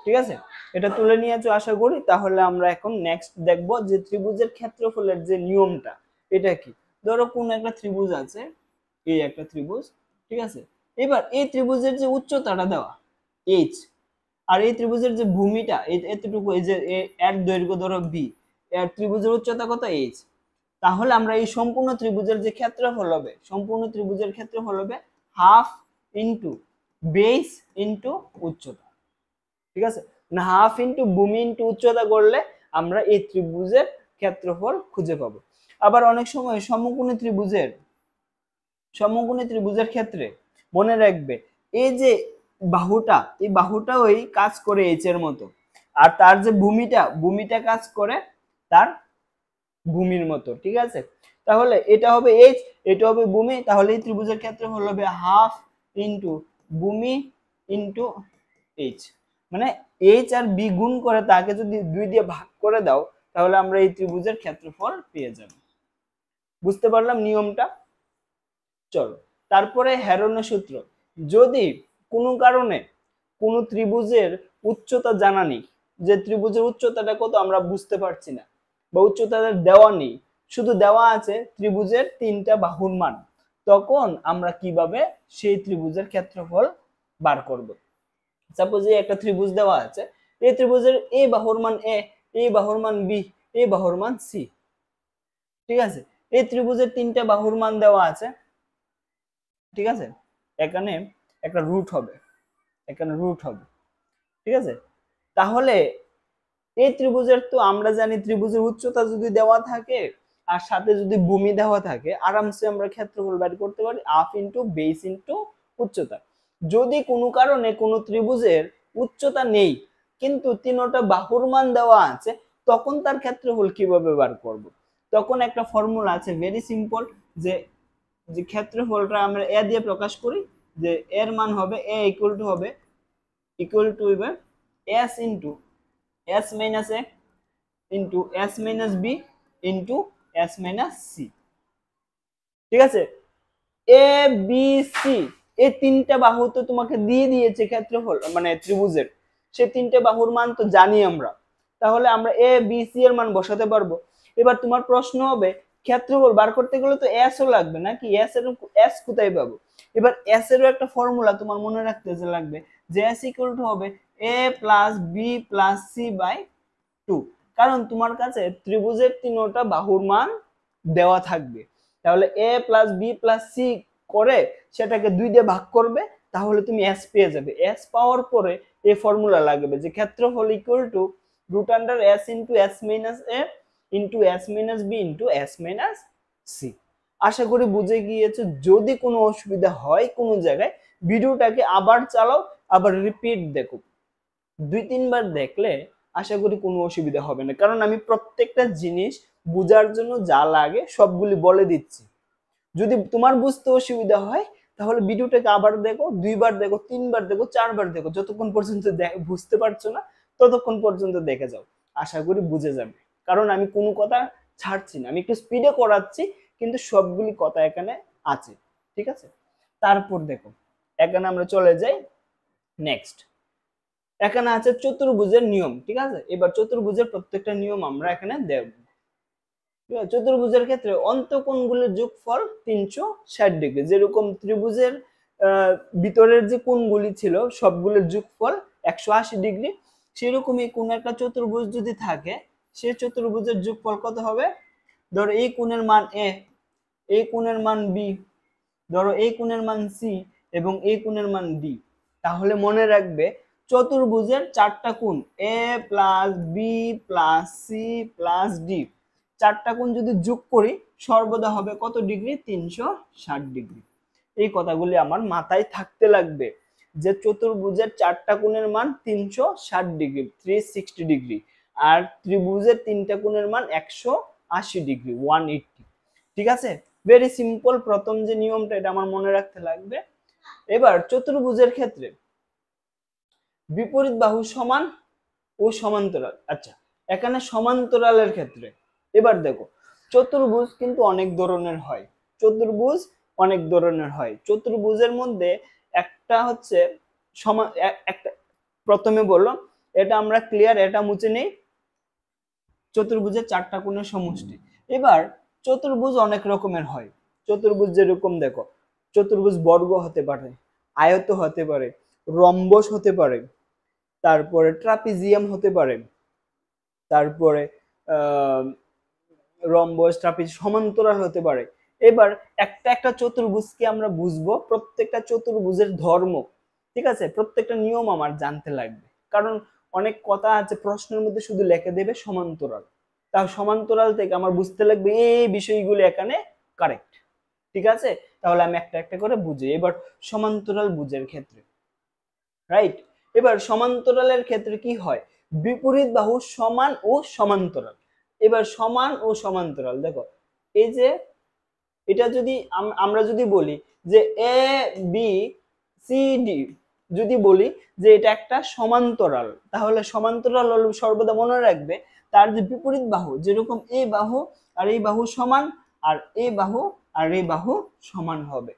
ঠিক আছে, এটা তুলে নিয়েছো আশা করি। তাহলে আমরা এখন নেক্সট দেখব যে ত্রিভুজের ক্ষেত্রফলের যে নিয়মটা এটা কি। ধরো কোন একটা ত্রিভুজ আছে, এই একটা ত্রিভুজ। ঠিক আছে, এবার এই ত্রিভুজের যে উচ্চতাটা দেওয়া এইচ, আর এই ত্রিভুজের যে ভূমিটা এতটুকু, এই যে এর দৈর্ঘ্য ধরো বি, এর ত্রিভুজের উচ্চতা কত, এইচ। তাহলে আমরা এই সম্পূর্ণ ত্রিভুজের যে ক্ষেত্রফল হবে, সম্পূর্ণ ত্রিভুজের ক্ষেত্রফল হবে হাফ ইন্টু বেস ইন্টু উচ্চতা। ঠিক আছে, না হাফ ইন্টু ভূমি ইন্টু উচ্চতা করলে আমরা এই ত্রিভুজের ক্ষেত্রফল খুঁজে পাবো। আবার অনেক সময় সমকোণী ত্রিভুজের ক্ষেত্রে মনে রাখবে এই যে বাহুটা, এই বাহুটা ওই কাজ করে এইচ এর মতো, আর তার যে ভূমিটা কাজ করে তার ভূমির মতো। ঠিক আছে, তাহলে এটা হবে এইচ, এটা হবে ভূমি, তাহলে এই ত্রিভুজের ক্ষেত্রফল হবে হাফ ইন্টু ভূমি ইন্টু এইচ। মানে এইচ আর বি গুণ করে তাকে যদি 2 দিয়ে ভাগ করে দাও, তাহলে আমরা এই ত্রিভুজের ক্ষেত্রফল পেয়ে যাব। বুঝতে পারলাম নিয়মটা? চলো তারপরে হেরনের সূত্র। যদি কোনো কারণে কোনো ত্রিভুজের উচ্চতা জানা নেই, যে ত্রিভুজের উচ্চতাটা কত আমরা বুঝতে পারছি না, বা উচ্চতা দেওয়া নেই, শুধু দেওয়া আছে ত্রিভুজের 3টা বাহুর মান, তখন আমরা কিভাবে সেই ত্রিভুজের ক্ষেত্রফল বার করব। সাপোজ এই একটা ত্রিভুজ দেওয়া আছে, এই ত্রিভুজের এই বাহুর মান এ, এই বাহুর মান বি, এই বাহুর মান সি। ঠিক আছে, এই ত্রিভুজের 3টা বাহুর মান দেওয়া আছে। ঠিক আছে, এখানে একটা রুট হবে, এখানে রুট হবে। ঠিক আছে, তাহলে এই ত্রিভুজের তো আমরা জানি ত্রিভুজের উচ্চতা যদি দেওয়া থাকে আর সাথে যদি ভূমি দেওয়া থাকে, আরামসে আমরা ক্ষেত্রফল বের করতে পারি হাফ ইন্টু বেস ইন্টু উচ্চতা। যদি কোনো কারণে কোনো ত্রিভুজের উচ্চতা নেই কিন্তু 3টা বাহুর মান দেওয়া আছে, তখন তার ক্ষেত্রফল কিভাবে বার করব। তখন একটা ফর্মুলা আছে ভেরি সিম্পল, যে যে ক্ষেত্রফলটা আমরা এ দিয়ে প্রকাশ করি, যে এর মান হবে এ ইকুয়াল টু হবে S into S minus A into S minus B into S minus C. ঠিক আছে, এ বি সি এই তিনটা বাহু তো তোমাকে দিয়ে দিয়েছে ক্ষেত্রফল মানে ত্রিভুজের, সে তিনটে বাহুর মান তো জানি আমরা, তাহলে আমরা এ বি সি এর মান বসাতে পারবো। এবার তোমার প্রশ্ন হবে ক্ষেত্রফল বার করতে গেলে তো এস ও লাগবে নাকি, এস কোথায় পাবো? এবার এস এরও একটা ফর্মুলা তোমার মনে রাখতে লাগবে যে এস ইকুয়াল টু হবে A plus B plus C by 2, কারণ তোমার কাছে ত্রিভুজের তিনটা বাহুর মান দেওয়া থাকবে, তাহলে এ প্লাস বি প্লাস সি করে সেটাকে 2 দিয়ে ভাগ করবে, তাহলে তুমি এস পেয়ে যাবে। এস পাওয়ার পরে এই ফর্মুলা লাগবে যে ক্ষেত্রফল equal to root under S into S minus A into S minus B into S minus C. আশা করি বুঝে গিয়েছো। যদি কোনো অসুবিধা হয় কোনো জায়গায় ভিডিওটাকে আবার চালাও, আবার রিপিট দেখো, 2-3 বার দেখলে আশা করি কোনো অসুবিধা হবে না, কারণ আমি প্রত্যেকটা জিনিস বোঝার জন্য যা লাগে সবগুলি বলে দিচ্ছি। যদি তোমার বুঝতে অসুবিধা হয় তাহলে ভিডিওটাকে আবার দেখো, 2 বার দেখো, 3 বার দেখো, 4 বার দেখো, যতক্ষণ পর্যন্ত বুঝতে পারছো না ততক্ষণ পর্যন্ত দেখে যাও, আশা করি বুঝে যাবে। কারণ আমি কোনো কথা ছাড়ছি না, আমি একটু স্পিডে করাচ্ছি কিন্তু সবগুলি কথা এখানে আছে। ঠিক আছে, তারপর দেখো এখানে আমরা চলে যাই নেক্সট। এখানে আছে চতুর্ভুজের নিয়ম। ঠিক আছে, এবার চতুর্ভুজের প্রত্যেকটা নিয়ম আমরা এখানে দেখব। চতুর্ভুজের ক্ষেত্রে অন্তঃকোণগুলোর যোগফল 360 ডিগ্রি, যেরকম ত্রিভুজের ভিতরের যে কোণগুলি ছিল সবগুলোর যোগফল 180 ডিগ্রি, সেরকমই কোন একটা চতুর্ভুজ যদি থাকে সেই চতুর্ভুজের যোগফল কত হবে? ধরো এই কোণের মান এ, এই কোণের মান বি, ধরো এই কোণের মান সি এবং এই কোণের মান ডি। তাহলে মনে রাখবে চতুর্ভুজের 4টা কোণ A plus B plus C plus D, 4টা কোণ যদি যোগ করি সর্বদা হবে কত ডিগ্রি? 360 ডিগ্রি। এই কথাগুলি আমার মাথায় থাকতে লাগবে যে চতুর্ভুজের 4টা কোণের মান 360 ডিগ্রি 360 ডিগ্রি, আর ত্রিভুজের 3টা কোণের মান 180 ডিগ্রি 180। ঠিক আছে, ভেরি সিম্পল। প্রথম যে নিয়মটা এটা আমার মনে রাখতে লাগবে। এবার চতুর্ভুজের ক্ষেত্রে বিপরীত বাহু সমান ও সমান্তরাল। আচ্ছা, এখানে সমান্তরালের ক্ষেত্রে এবার দেখো চতুর্ভুজ কিন্তু অনেক ধরনের হয়, চতুর্ভুজ অনেক ধরনের হয়। চতুর্ভুজের মধ্যে একটা হচ্ছে একটা, প্রথমে বললাম এটা আমরা ক্লিয়ার, এটা মুছে নেই, চতুর্ভুজের 4টা কোণের সমষ্টি। এবার চতুর্ভুজ অনেক রকমের হয়। চতুর্ভুজ যেরকম দেখো, চতুর্ভুজ বর্গ হতে পারে, আয়ত হতে পারে, রম্বস হতে পারে, তারপরে ট্রাপিজিয়াম হতে পারে, তারপরে রম্বস ট্রাপিজ সমান্তরাল হতে পারে। এবার একটা একটা চতুর্ভুজকে আমরা বুঝবো, প্রত্যেকটা চতুর্ভুজের ধর্ম। ঠিক আছে, প্রত্যেকটা নিয়ম আমার জানতে লাগবে, কারণ অনেক কথা আছে প্রশ্নের মধ্যে শুধু লিখে দেবে সমান্তরাল, তাও সমান্তরাল থেকে আমার বুঝতে লাগবে এই বিষয়গুলো এখানে কারেক্ট। ঠিক আছে, তাহলে আমি একটা একটা করে বুঝি। এবার সমান্তরাল বুঝের ক্ষেত্রে রাইট, এবার সমান্তরালের ক্ষেত্রে কি হয়? বিপরীত বাহু সমান ও সমান্তরাল। এবার সমান ও সমান্তরাল দেখো, এই যে এটা যদি আমরা যদি বলি যে এ বি সি ডি, যদি বলি যে এটা একটা সমান্তরাল, তাহলে সমান্তরাল হলো সর্বদা মনে রাখবে তার যে বিপরীত বাহু, যেরকম এই বাহু আর এই বাহু সমান, আর এই বাহু আর এই বাহু সমান হবে।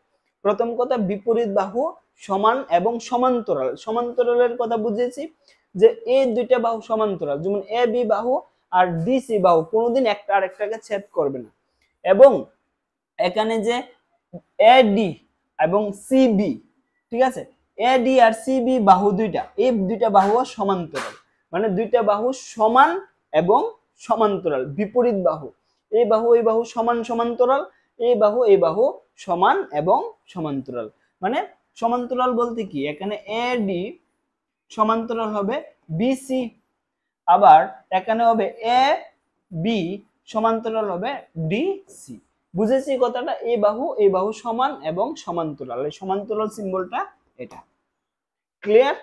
প্রথম কথা বিপরীত বাহু সমান এবং সমান্তরাল। সমান্তরালের কথা বুঝেছি যে এই দুইটা বাহু সমান্তরাল, যেমন এ বি বাহু আর ডি সি বাহু কোনোদিন একটা আরেকটাকে ছেদ করবে না। এবং এখানে যে এ ডি এবং সি বি, ঠিক আছে, এ ডি আর সি বি বাহু দুইটা, এই দুইটা বাহু সমান্তরাল, মানে দুইটা বাহু সমান এবং সমান্তরাল। বিপরীত বাহু এই বাহু এই বাহু সমান সমান্তরাল, এই বাহু সমান এবং সমান্তরাল। মানে সমান্তরাল বলতে কি, এখানে এ ডি সমান্তরাল হবে বি সি, আবার এখানে হবে এ বি সমান্তরাল হবে ডি সি। বুঝেছি কথাটা? এই বাহু সমান এবং সমান্তরাল, এই সমান্তরাল সিম্বলটা এটা। ক্লিয়ার?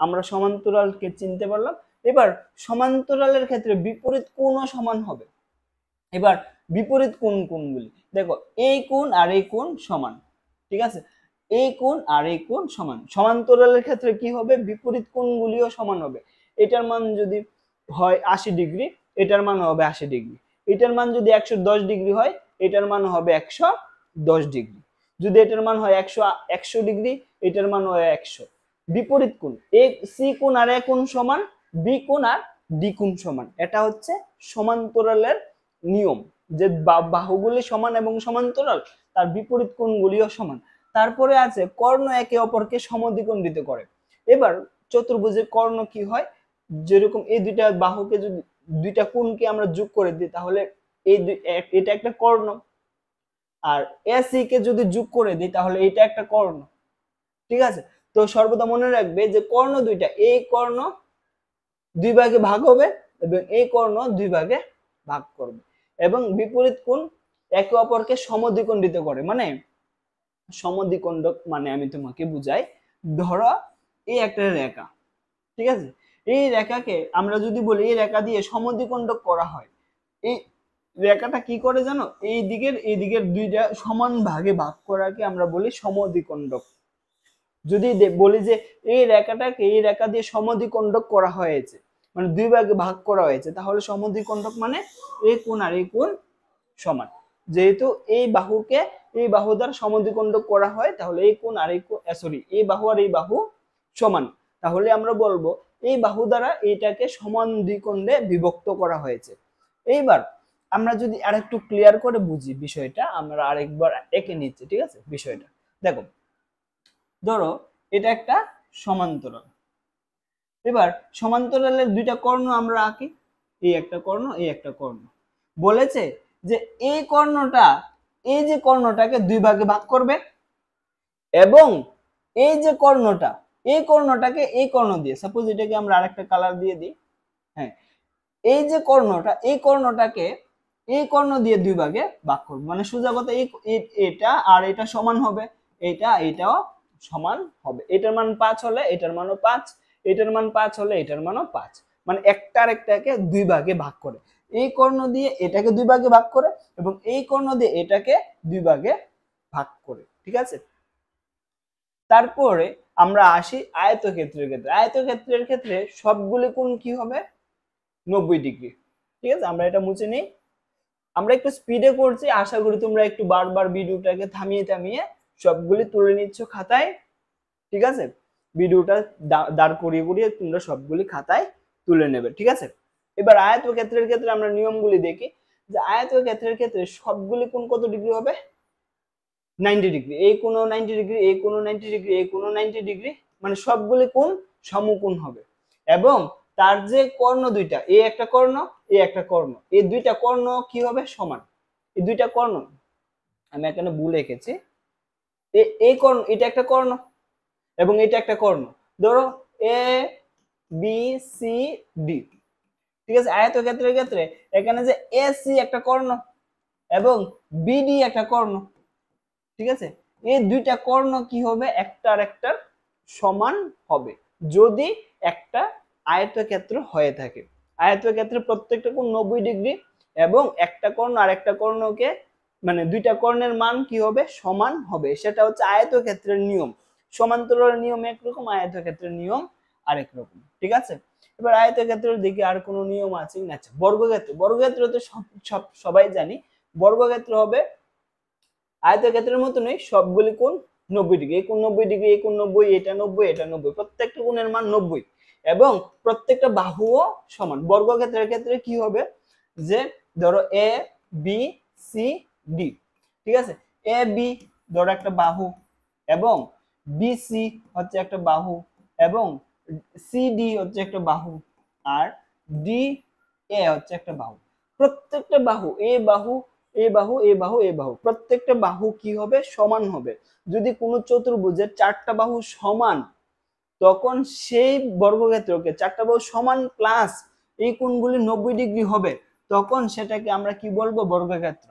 আমরা সমান্তরালকে চিনতে পারলাম। এবার সমান্তরালের ক্ষেত্রে বিপরীত কোণও সমান হবে। এবার বিপরীত কোণগুলি দেখো, এই কোণ আর এই কোণ সমান। ঠিক আছে, এই কোণ আর এই কোণ সমান। সমান্তরালের ক্ষেত্রে কি হবে? বিপরীত কোণগুলিও সমান হবে। এটার মান যদি হয় 80 ডিগ্রি, এটার মান হবে 80 ডিগ্রি। এটার মান যদি 110 ডিগ্রি হয়, এটার মান হবে 110 ডিগ্রি। যদি এটার মান হয় 100 ডিগ্রি, এটার মান হয় 100। বিপরীত কোণ, এ সি কোণ আর এ কোণ সমান, বি কোণ আর ডি কোণ সমান। এটা হচ্ছে সমান্তরালের নিয়ম, যে বাহুগুলি সমান এবং সমান্তরাল, তার বিপরীত কোণগুলিও সমান। তারপরে আছে কর্ণ একে অপরকে সমদ্বিখণ্ডিত করে। এবার চতুর্ভুজের কর্ণ কি হয়, যেরকম এই দুইটা বাহুকে যদি দুইটা কোণকে আমরা যোগ করে দিই, তাহলে এটা একটা কর্ণ। আর এসি কে যদি যোগ করে দিই, তাহলে এটা একটা কর্ণ। ঠিক আছে, তো সর্বদা মনে রাখবে যে কর্ণ দুইটা, এই কর্ণ দুই ভাগে ভাগ হবে এবং এই কর্ণ দুই ভাগে ভাগ করবে। এবং বিপরীত কোণ একে অপরকে সমদ্বিখণ্ডিত করে। মানে সমদ্বিখণ্ডক মানে আমি তোমাকে বুঝাই, ধরো এই একটা রেখা, ঠিক আছে, এই রেখাকে আমরা যদি বলি এই রেখা দিয়ে সমদ্বিখণ্ডক করা হয়, এই রেখাটা কি করে জানো, এই দিকের দুইটা সমান ভাগে ভাগ করাকে আমরা বলি সমদ্বিখণ্ডক। যদি বলি যে এই রেখাটাকে এই রেখা দিয়ে সমদ্বিখণ্ডক করা হয়েছে, মানে দুই ভাগে ভাগ করা হয়েছে, তাহলে সমদ্বিখণ্ডক মানে এই কোণ আর এই কোণ সমান। যেহেতু এই বাহুকে এই বাহু দ্বারা সমদ্বিখণ্ডক করা হয়, তাহলে এই কোণ আর এই কোণ, সরি, এই বাহু আর এই বাহু সমান। তাহলে আমরা বলবো এই বাহু দ্বারা এইটাকে সমান দ্বিখণ্ডে বিভক্ত করা হয়েছে। এইবার আমরা যদি আরেকটু ক্লিয়ার করে বুঝি বিষয়টা, আমরা আরেকবার এঁকে নিচ্ছি, ঠিক আছে। বিষয়টা দেখো, ধরো এটা একটা সমান্তরাল। এবার সমান্তরালের দুইটা কর্ণ আমরা আঁকি, এই একটা কর্ণ, এই একটা কর্ণ। বলেছে যে এই কর্ণটা এই যে কর্ণটাকে দুই ভাগে ভাগ করবে, এবং এই যে কর্ণটা এই কর্ণটাকে এই কর্ণ দিয়ে, সাপোজ এটাকে আমরা আরেকটা কালার দিয়ে দিই, হ্যাঁ, এই যে কর্ণটা এই কর্ণটাকে এই কর্ণ দিয়ে দুই ভাগে ভাগ করবে। মানে সোজা কথা, এটা আর এটা সমান হবে, এটাও সমান হবে। এটার মান 5 হলে এটার মানও 5, এটার মান 5 হলে এটার মানও 5। মানে একটা আরেকটাকে দুই ভাগে ভাগ করে, এই কর্ণ দিয়ে এটাকে দুই ভাগে ভাগ করে এবং এই কর্ণ দিয়ে এটাকে দুই ভাগে ভাগ করে, ঠিক আছে। তারপরে আমরা আসি আয়তক্ষেত্রের ক্ষেত্রে। আয়তক্ষেত্রের ক্ষেত্রে সবগুলি কোণ কি হবে, 90 ডিগ্রি। ঠিক আছে, আমরা এটা মুছে নিই। আমরা একটু স্পিডে করছি, আশা করি তোমরা একটু বারবার ভিডিওটাকে থামিয়ে থামিয়ে সবগুলি তুলে নিচ্ছ খাতায়, ঠিক আছে। ভিডিওটা দাঁড় করিয়ে করিয়ে তোমরা সবগুলি খাতায় তুলে নেবে, ঠিক আছে। এবার আয়তক্ষেত্রের ক্ষেত্রে আমরা নিয়মগুলি দেখি, যে আয়তক্ষেত্রের ক্ষেত্রে সবগুলি কোণ কত ডিগ্রি হবে, 90 ডিগ্রি। এই কোণও 90 ডিগ্রি, এই কোণও 90 ডিগ্রি, এই কোণও 90 ডিগ্রি, মানে সবগুলি কোণ সমকোণ হবে। এবং তার যে কর্ণ দুইটা, এই একটা কর্ণ, এই একটা কর্ণ, এই দুইটা কর্ণ কি হবে, সমান। এই দুইটা কর্ণ, আমি এখানে ভুল এঁকেছি, এই কর্ণ, এটা একটা কর্ণ এবং এটা একটা কর্ণ। ধরো এ বি সি ডি, ঠিক আছে। আয়তক্ষেত্রের ক্ষেত্রে এখানে যে এ সি একটা কর্ণ এবং বিডি একটা কর্ণ, ঠিক আছে। এই দুইটা কর্ণ কি হবে, একটা আর একটার সমান হবে যদি একটা আয়তক্ষেত্র হয়ে থাকে। আয়তক্ষেত্রে প্রত্যেকটা কোণ 90 ডিগ্রি এবং একটা কর্ণ আর একটা কর্ণকে, মানে দুইটা কর্ণের মান কি হবে, সমান হবে। সেটা হচ্ছে আয়তক্ষেত্রের নিয়ম। সমান্তরালের নিয়ম একরকম, আয়তক্ষেত্রের নিয়ম আরেক রকম, ঠিক আছে। এবার আয়তক্ষেত্রের দিকে আর কোনো নিয়ম আছে না? আচ্ছা, বর্গক্ষেত্র। বর্গক্ষেত্র তো সবাই জানি। বর্গক্ষেত্র হবে আয়তক্ষেত্রের মতনই, সবগুলি কোণ 90 ডিগ্রি, এই কোণ 90 ডিগ্রি, এই কোণ 90, এটা 90, এটা 90, প্রত্যেকটা কোণের মান 90 এবং প্রত্যেকটা বাহুও সমান। বর্গক্ষেত্রের ক্ষেত্রে কি হবে, যে ধরো এ বি সি ডি, ঠিক আছে। এ বি ধরো একটা বাহু এবং বি সি হচ্ছে একটা বাহু এবং সি ডি হচ্ছে একটা বাহু আর ডি এ হচ্ছে একটা বাহু। প্রত্যেকটা বাহু, এ বাহু, এ বাহু, এ বাহু, এ বাহু, প্রত্যেকটা বাহু কি হবে, সমান হবে। যদি কোনো চতুর্ভুজের চারটা বাহু সমান, তখন সেই বর্গক্ষেত্রকে চারটা বাহু সমান প্লাস এই কোণগুলি 90 ডিগ্রি হবে, তখন সেটাকে আমরা কি বলবো, বর্গক্ষেত্র।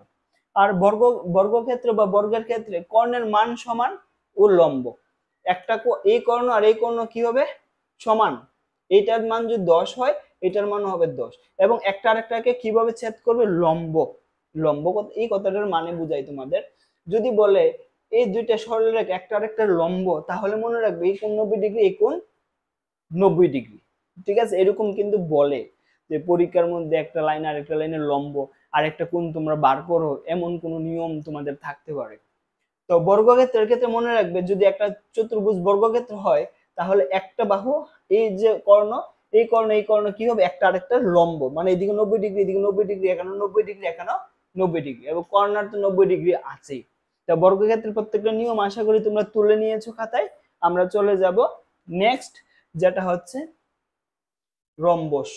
আর বর্গক্ষেত্র বা বর্গের ক্ষেত্রে কর্ণের মান সমান ও লম্ব। একটা এই কর্ণ আর এই কর্ণ কি হবে, সমান। এইটার মান যদি 10 হয়, এটার মান হবে 10 এবং একটা আরেকটাকে কিভাবে ছেদ করবে, লম্ব। লম্ব, এই কথাটার মানে বুঝাই তোমাদের। যদি বলে এই দুইটা সরলরেখা একটা আরেকটার লম্ব, তাহলে মনে রাখবে এই কোণ 90 ডিগ্রি, এই কোণ 90 ডিগ্রি, ঠিক আছে। এরকম কিন্তু বলে। যে পরীক্ষার মধ্যে একটা লাইন আর একটা লাইনের লম্ব আর একটা কোণ তোমরা বার করো, এমন কোনো নিয়ম তোমাদের থাকতে পারে। তো বর্গক্ষেত্রের ক্ষেত্রে মনে রাখবে, যদি একটা চতুর্ভুজ বর্গক্ষেত্র হয় তাহলে একটা বাহু, এই যে কর্ণ, এই কর্ণ এই কর্ণ কি হবে, একটা আরেকটা লম্ব, মানে এদিকে 90 ডিগ্রি, এদিকে 90 ডিগ্রি, এখানে 90 ডিগ্রি, এখানে 90 ডিগ্রি, এবং কর্নার তো 90 ডিগ্রি আছেই। তা বর্গক্ষেত্রের প্রত্যেকটা নিয়ম আশা করি তোমরা তুলে নিয়েছো খাতায়। আমরা চলে যাব নেক্সট, যেটা হচ্ছে রম্বস।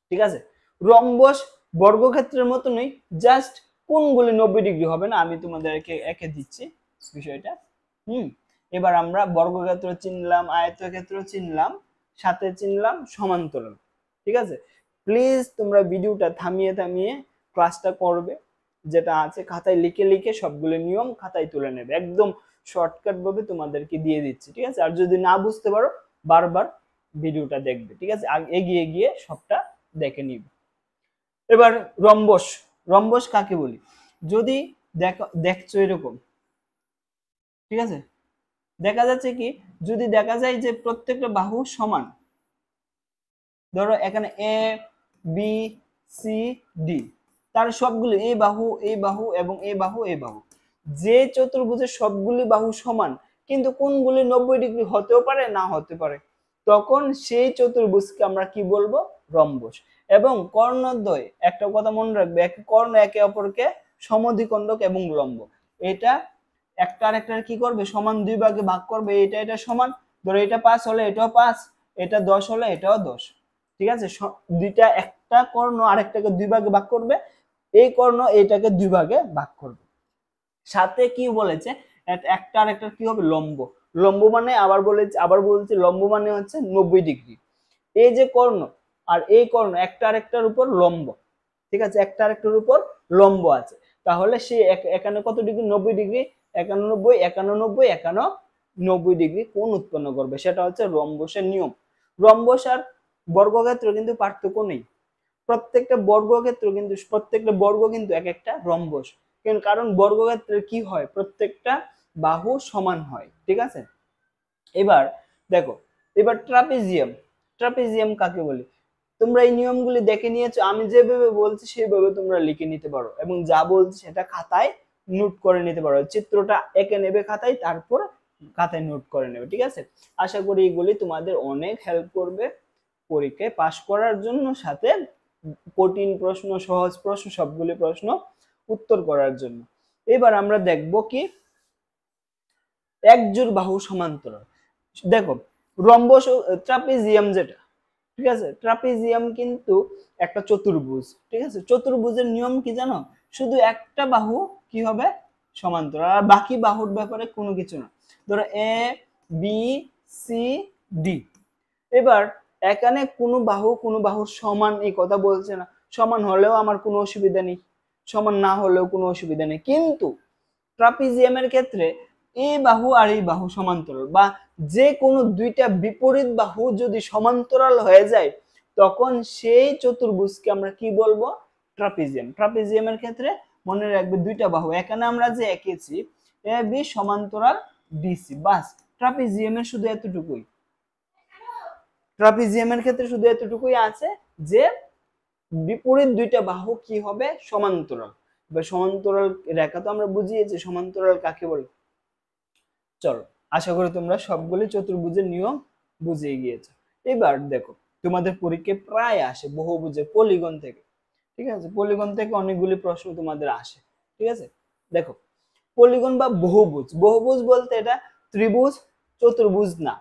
ঠিক আছে, রম্বস বর্গক্ষেত্রের মতনই, জাস্ট কোণগুলি 90 ডিগ্রি হবে না, আমি তোমাদেরকে এঁকে দিচ্ছি বিষয়টা। এবার আমরা বর্গক্ষেত্র চিনলাম, আয়তক্ষেত্র চিনলাম, সাথে চিনলাম সমান্তরাল। ঠিক আছে, প্লিজ তোমরা ভিডিওটা থামিয়ে থামিয়ে ক্লাসটা করবে, যেটা আছে খাতায় লিখে লিখে সবগুলো নিয়ম খাতায় তুলে নেবে, একদম শর্টকাট ভাবে তোমাদেরকে দিয়ে দিচ্ছি। ঠিক আছে, আর যদি না বুঝতে পারো বারবার ভিডিওটা দেখবে। ঠিক আছে, এগিয়ে গিয়ে সবটা দেখে নিবে। এবার রম্বস, রম্বস কাকে বলি, যদি দেখছো এরকম, ঠিক আছে, দেখা যাচ্ছে কি, যদি দেখা যায় যে প্রত্যেকটা বাহু সমান, ধরো এখানে এ বি সি ডি, তার সবগুলি এই বাহু এই বাহু এবং এই বাহু এই বাহু, যে চতুর্ভুজের সবগুলি বাহু সমান কিন্তু কোণগুলি 90 ডিগ্রি হতেও পারে না হতে পারে, তখন সেই চতুর্ভুজকে আমরা কি বলবো, রম্বস। এবং কর্ণদ্বয়, একটা কথা মনে রাখবে, এক কর্ণ একে অপরকে সমদ্বিখণ্ডক এবং লম্ব, এটা একটা আরেকটার কি করবে, সমান দুই ভাগে ভাগ করবে, এটা এটা সমান, ধরো এটা 5 হলে এটাও 5, এটা 10 হলে এটাও 10। ঠিক আছে, দুইটা, একটা কর্ণ আরেকটাকে দুই ভাগে ভাগ করবে, এই কর্ণ এইটাকে দুই ভাগে ভাগ করবে। সাথে কি বলেছে, একটা আরেকটার কি হবে, লম্ব। লম্ব মানে আবার বলেছে লম্ব মানে হচ্ছে 90 ডিগ্রি। এই যে কর্ণ আর এই কর্ণ একটা আরেকটার উপর লম্ব, ঠিক আছে, একটা আরেকটার উপর লম্ব আছে, তাহলে সে এখানে কত ডিগ্রি, 90 ডিগ্রি, 91 91 91 ডিগ্রি কোণ উৎপন্ন করবে, সেটা হচ্ছে রম্বসের নিয়ম। রম্বস আর বর্গক্ষেত্র কিন্তু পার্থক্য নেই, প্রত্যেকটা বর্গ কিন্তু এক একটা রম্বস, কারণ বর্গক্ষেত্রে কি হয়, প্রত্যেকটা বাহু সমান হয়। ঠিক আছে, এবার দেখো, এবার ট্রাপিজিয়াম, ট্রাপিজিয়াম কাকে বলি, তোমরা এই নিয়মগুলি দেখে নিয়েছো, আমি যেভাবে বলছি সেভাবে তোমরা লিখে নিতে পারো, এবং যা বলছি সেটা খাতায় নোট করে নিতে পারো, চিত্রটা এঁকে নেবে খাতায়, তারপর খাতায় নোট করে নেবে। ঠিক আছে, আশা করি এগুলি তোমাদের অনেক হেল্প করবে পরীক্ষায় পাশ করার জন্য, সাথে কঠিন প্রশ্ন, সহজ প্রশ্ন, সবগুলি প্রশ্ন উত্তর করার জন্য। এবার আমরা দেখব কি, একজোড় বাহু সমান্তরাল। দেখো, রম্বস, ট্রাপিজিয়াম যেটা, ঠিক আছে, ট্রাপিজিয়াম কিন্তু একটা চতুর্ভুজ। ঠিক আছে, চতুর্ভুজের নিয়ম কি জানো, শুধু একটা বাহু কি হবে, সমান্তরাল, আর বাকি বাহুর ব্যাপারে কোনো কিছু না। ধরো এ বি সি ডি, এবার এখানে কোনো বাহুর সমান এই কথা বলছে না, সমান হলেও আমার কোনো অসুবিধা নেই, সমান না হলেও কোনো অসুবিধা নেই, কিন্তু ট্রাপিজিয়ামের ক্ষেত্রে এই বাহু আর এই বাহু সমান্তরাল, বা যে কোনো দুইটা বিপরীত বাহু যদি সমান্তরাল হয়ে যায়, তখন সেই চতুর্ভুজকে আমরা কি বলবো, ট্রাপিজিয়াম। ট্রাপিজিয়ামের ক্ষেত্রে মনে রাখবে দুইটা বাহু, এখানে আমরা যে এঁকেছি এ বি সমান্তরাল ডিসি, বাস ট্রাপিজিয়ামের শুধু এতটুকুই, ট্রাপিজিয়ামের ক্ষেত্রে শুধু এতটুকুই আছে যে বিপরীত দুইটা বাহু কি হবে, সমান্তরাল। বা সমান্তরাল রেখা তো আমরা বুঝিয়েছি, সমান্তরাল কাকে বলে। চলো, আশা করি তোমরা সবগুলি চতুর্ভুজের নিয়ম বুঝিয়ে গিয়েছো। এবার দেখো, তোমাদের পরীক্ষায় প্রায় আসে বহুভুজের পলিগন থেকে। ঠিক আছে, পলিগন থেকে অনেকগুলি প্রশ্ন তোমাদের আসে। ঠিক আছে, দেখো, পলিগন বা বহুভুজ, বহুভুজ বলতে এটা ত্রিভুজ চতুর্ভুজ না,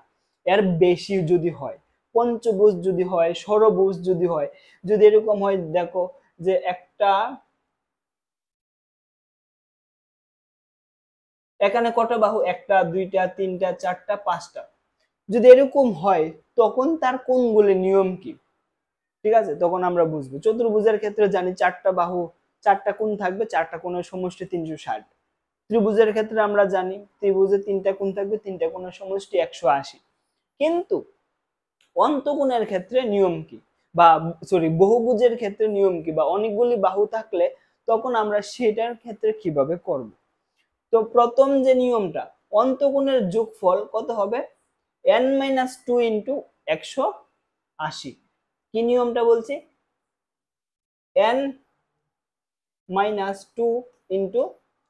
এর বেশি যদি হয়, পঞ্চভুজ যদি হয়, ষড়ভুজ যদি হয়, যদি এরকম হয়, দেখো যে একটা, এখানে কটা বাহু, একটা দুইটা তিনটা চারটা পাঁচটা, যদি এরকম হয় তখন তার কোণগুলির নিয়ম কি। ঠিক আছে, তখন আমরা বুঝবো। চতুর্ভুজের ক্ষেত্রে জানি চারটা বাহু, চারটা কোণ থাকবে, চারটা কোণের সমষ্টি 360। ত্রিভুজের ক্ষেত্রে আমরা জানি ত্রিভুজে তিনটা কোণ থাকবে, তিনটা কোণের সমষ্টি 180। কিন্তু অন্তকোণের ক্ষেত্রে নিয়ম কি, বা বহুভুজের ক্ষেত্রে নিয়ম কি, বা অনেকগুলি বাহু থাকলে তখন আমরা সেটার ক্ষেত্রে কিভাবে করব। তো প্রথম যে নিয়মটা, অন্তকোণের যোগফল কত হবে, n - 2 × 180, কি নিয়মটা বলছি, n - 2 ইন্টু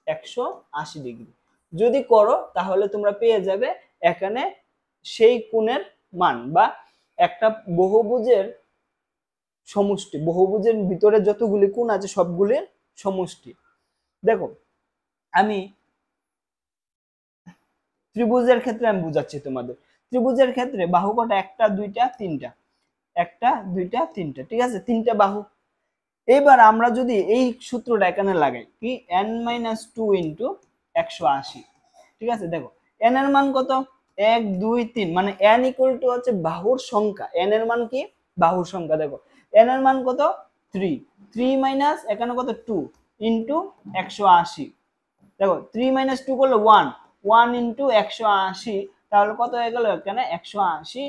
180 ডিগ্রি যদি করো তাহলে তোমরা পেয়ে যাবে এখানে সেই কোণের মান বা একটা বহুভুজের সমষ্টি, বহুভুজের ভিতরে যতগুলি কোণ আছে সবগুলির সমষ্টি। দেখো আমি ত্রিভুজের ক্ষেত্রে আমি বুঝাচ্ছি তোমাদের। ত্রিভুজের ক্ষেত্রে বাহু কটা, একটা দুইটা তিনটা, একটা দুইটা তিনটা, ঠিক আছে, তিনটা বাহু। এবার আমরা যদি এই সূত্রটা এখানে লাগাই, কি n-2 ইন্টু 180, ঠিক আছে। দেখো n এর মান কত, 1 2 3, মানে n ইকুয়াল টু হচ্ছে বাহুর সংখ্যা, n এর মান কি বাহুর সংখ্যা। দেখো n এর মান কত 3, 3 মাইনাস এখানে কত 2 ইন্টু 180। দেখো 3 মাইনাস 2 করলে 1, 1 ইন্টু 180, তাহলে কত হয়ে গেল এখানে 180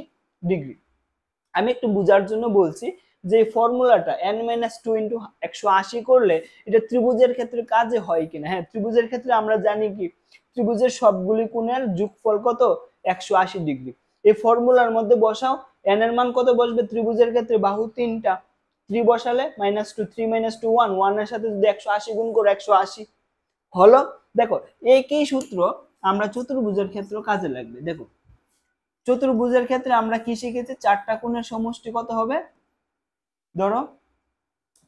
ডিগ্রি। আমি একটু বোঝার জন্য বলছি যে ফর্মুলাটা n-2 ইন্টু 180 করলে এটা ত্রিভুজের ক্ষেত্রে কাজে হয় কিনা। হ্যাঁ, ত্রিভুজের ক্ষেত্রে আমরা জানি কি ত্রিভুজের সবগুলি কোণের যোগফল কত 180 ডিগ্রি। এই ফর্মুলার মধ্যে বসাও, n এর মান কত বসবে ত্রিভুজের ক্ষেত্রে, বাহু তিনটা, 3 বসালে -2, 3 - 2 1, 1 এর সাথে যদি 180 গুণ করো 180 হলো। দেখো একই সূত্র আমরা চতুর্ভুজের ক্ষেত্রে কাজে লাগবে। দেখো চতুর্ভুজের ক্ষেত্রে আমরা কি শিখেছি, চারটা কোণের সমষ্টি কত হবে, ধরো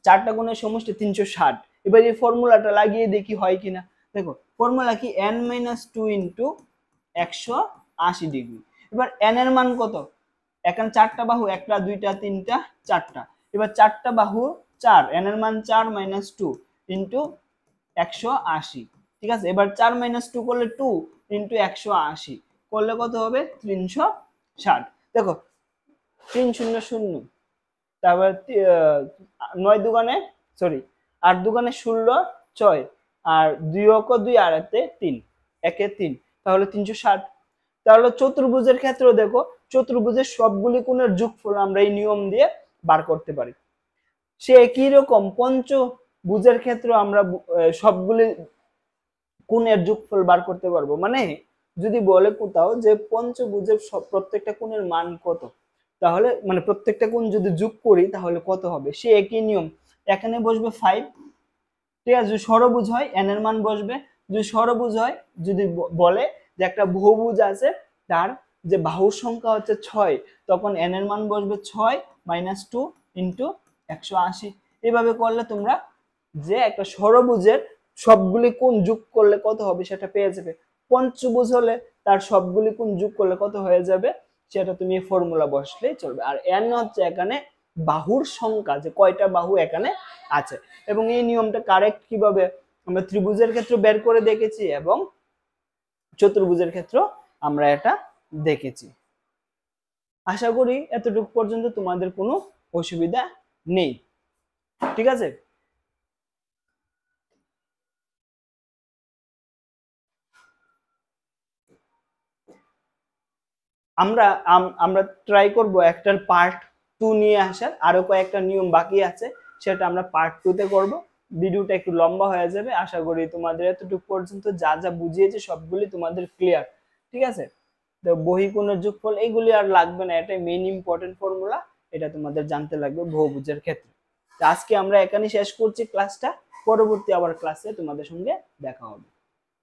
চারটা কোণের সমষ্টি 360। এবার এই ফর্মুলাটা লাগিয়ে দেখি হয় কিনা। দেখো ফর্মুলা কি n-2 ইন্টু 180 ডিগ্রি। এবার n এর মান কত, এখানে চারটা বাহু, একটা দুইটা তিনটা চারটা, এবার চারটা বাহু 4, n এর মান 4 - 2 ইন্টু 180, ঠিক আছে। এবার 4 - 2 করলে 2 ইন্টু 180 করলে কত হবে 360। দেখো 3 0 0, তারপর 9 দুগুণে সরি 8 দুগুণে 16 6, আর 2 অঙ্ক 2 আর 3 একে 3, তাহলে 360। তাহলে চতুর্ভুজের ক্ষেত্রে দেখো চতুর্ভুজের সবগুলি কোণের যোগফল আমরা এই নিয়ম দিয়ে বার করতে পারি। সে একই রকম পঞ্চভুজের ক্ষেত্রে আমরা সবগুলি কোণের যোগফল বার করতে পারবো। মানে যদি বলে কোথাও যে পঞ্চভুজের প্রত্যেকটা কোণের মান কত, তাহলে মানে প্রত্যেকটা কোণ যদি যোগ করি তাহলে কত হবে, সে একই নিয়ম। এখানে বসবে 5, ঠিক আছে। যদি ষড়ভুজ হয় n এর মান বসবে, যদি ষড়ভুজ হয়, যদি বলে যে একটা বহুভুজ আছে তার যে বাহুর সংখ্যা হচ্ছে 6, তখন n এর মান বসবে 6 - 2 ইন্টু 180। এভাবে করলে তোমরা যে একটা ষড়ভুজের সবগুলি কোণ যোগ করলে কত হবে সেটা পেয়ে যাবে। পঞ্চভুজ হলে তার সবগুলি কোণ যোগ করলে কত হয়ে যাবে সেটা তুমি ফর্মুলা বসলেই চলবে। আর n হচ্ছে এখানে বাহুর সংখ্যা, যে কয়টা বাহু এখানে আছে। এবং এই নিয়মটা কারেক্ট কিভাবে আমরা ত্রিভুজের ক্ষেত্রে বের করে দেখেছি এবং চতুর্ভুজের ক্ষেত্রে আমরা এটা দেখেছি। আশা করি এতটুকু পর্যন্ত তোমাদের কোনো অসুবিধা নেই, ঠিক আছে। আমরা আমরা ট্রাই করব একটার পার্ট 2 নিয়ে আসার, আরো কয়েকটা নিয়ম বাকি আছে সেটা আমরা পার্ট 2 তে করব। ভিডিওটা একটু লম্বা হয়ে যাবে, আশা করি তোমাদের এতটুকু পর্যন্ত যা যা বুঝিয়েছি সবগুলি তোমাদের ক্লিয়ার, ঠিক আছে। তো বহিঃকোণের যোগফল এগুলি আর লাগবে না, এটাই মেইন ইম্পর্টেন্ট ফর্মুলা, এটা তোমাদের জানতে লাগবে বহুভুজের ক্ষেত্রে। তো আজকে আমরা এখানেই শেষ করছি ক্লাসটা, পরবর্তী আবার ক্লাসে তোমাদের সঙ্গে দেখা হবে।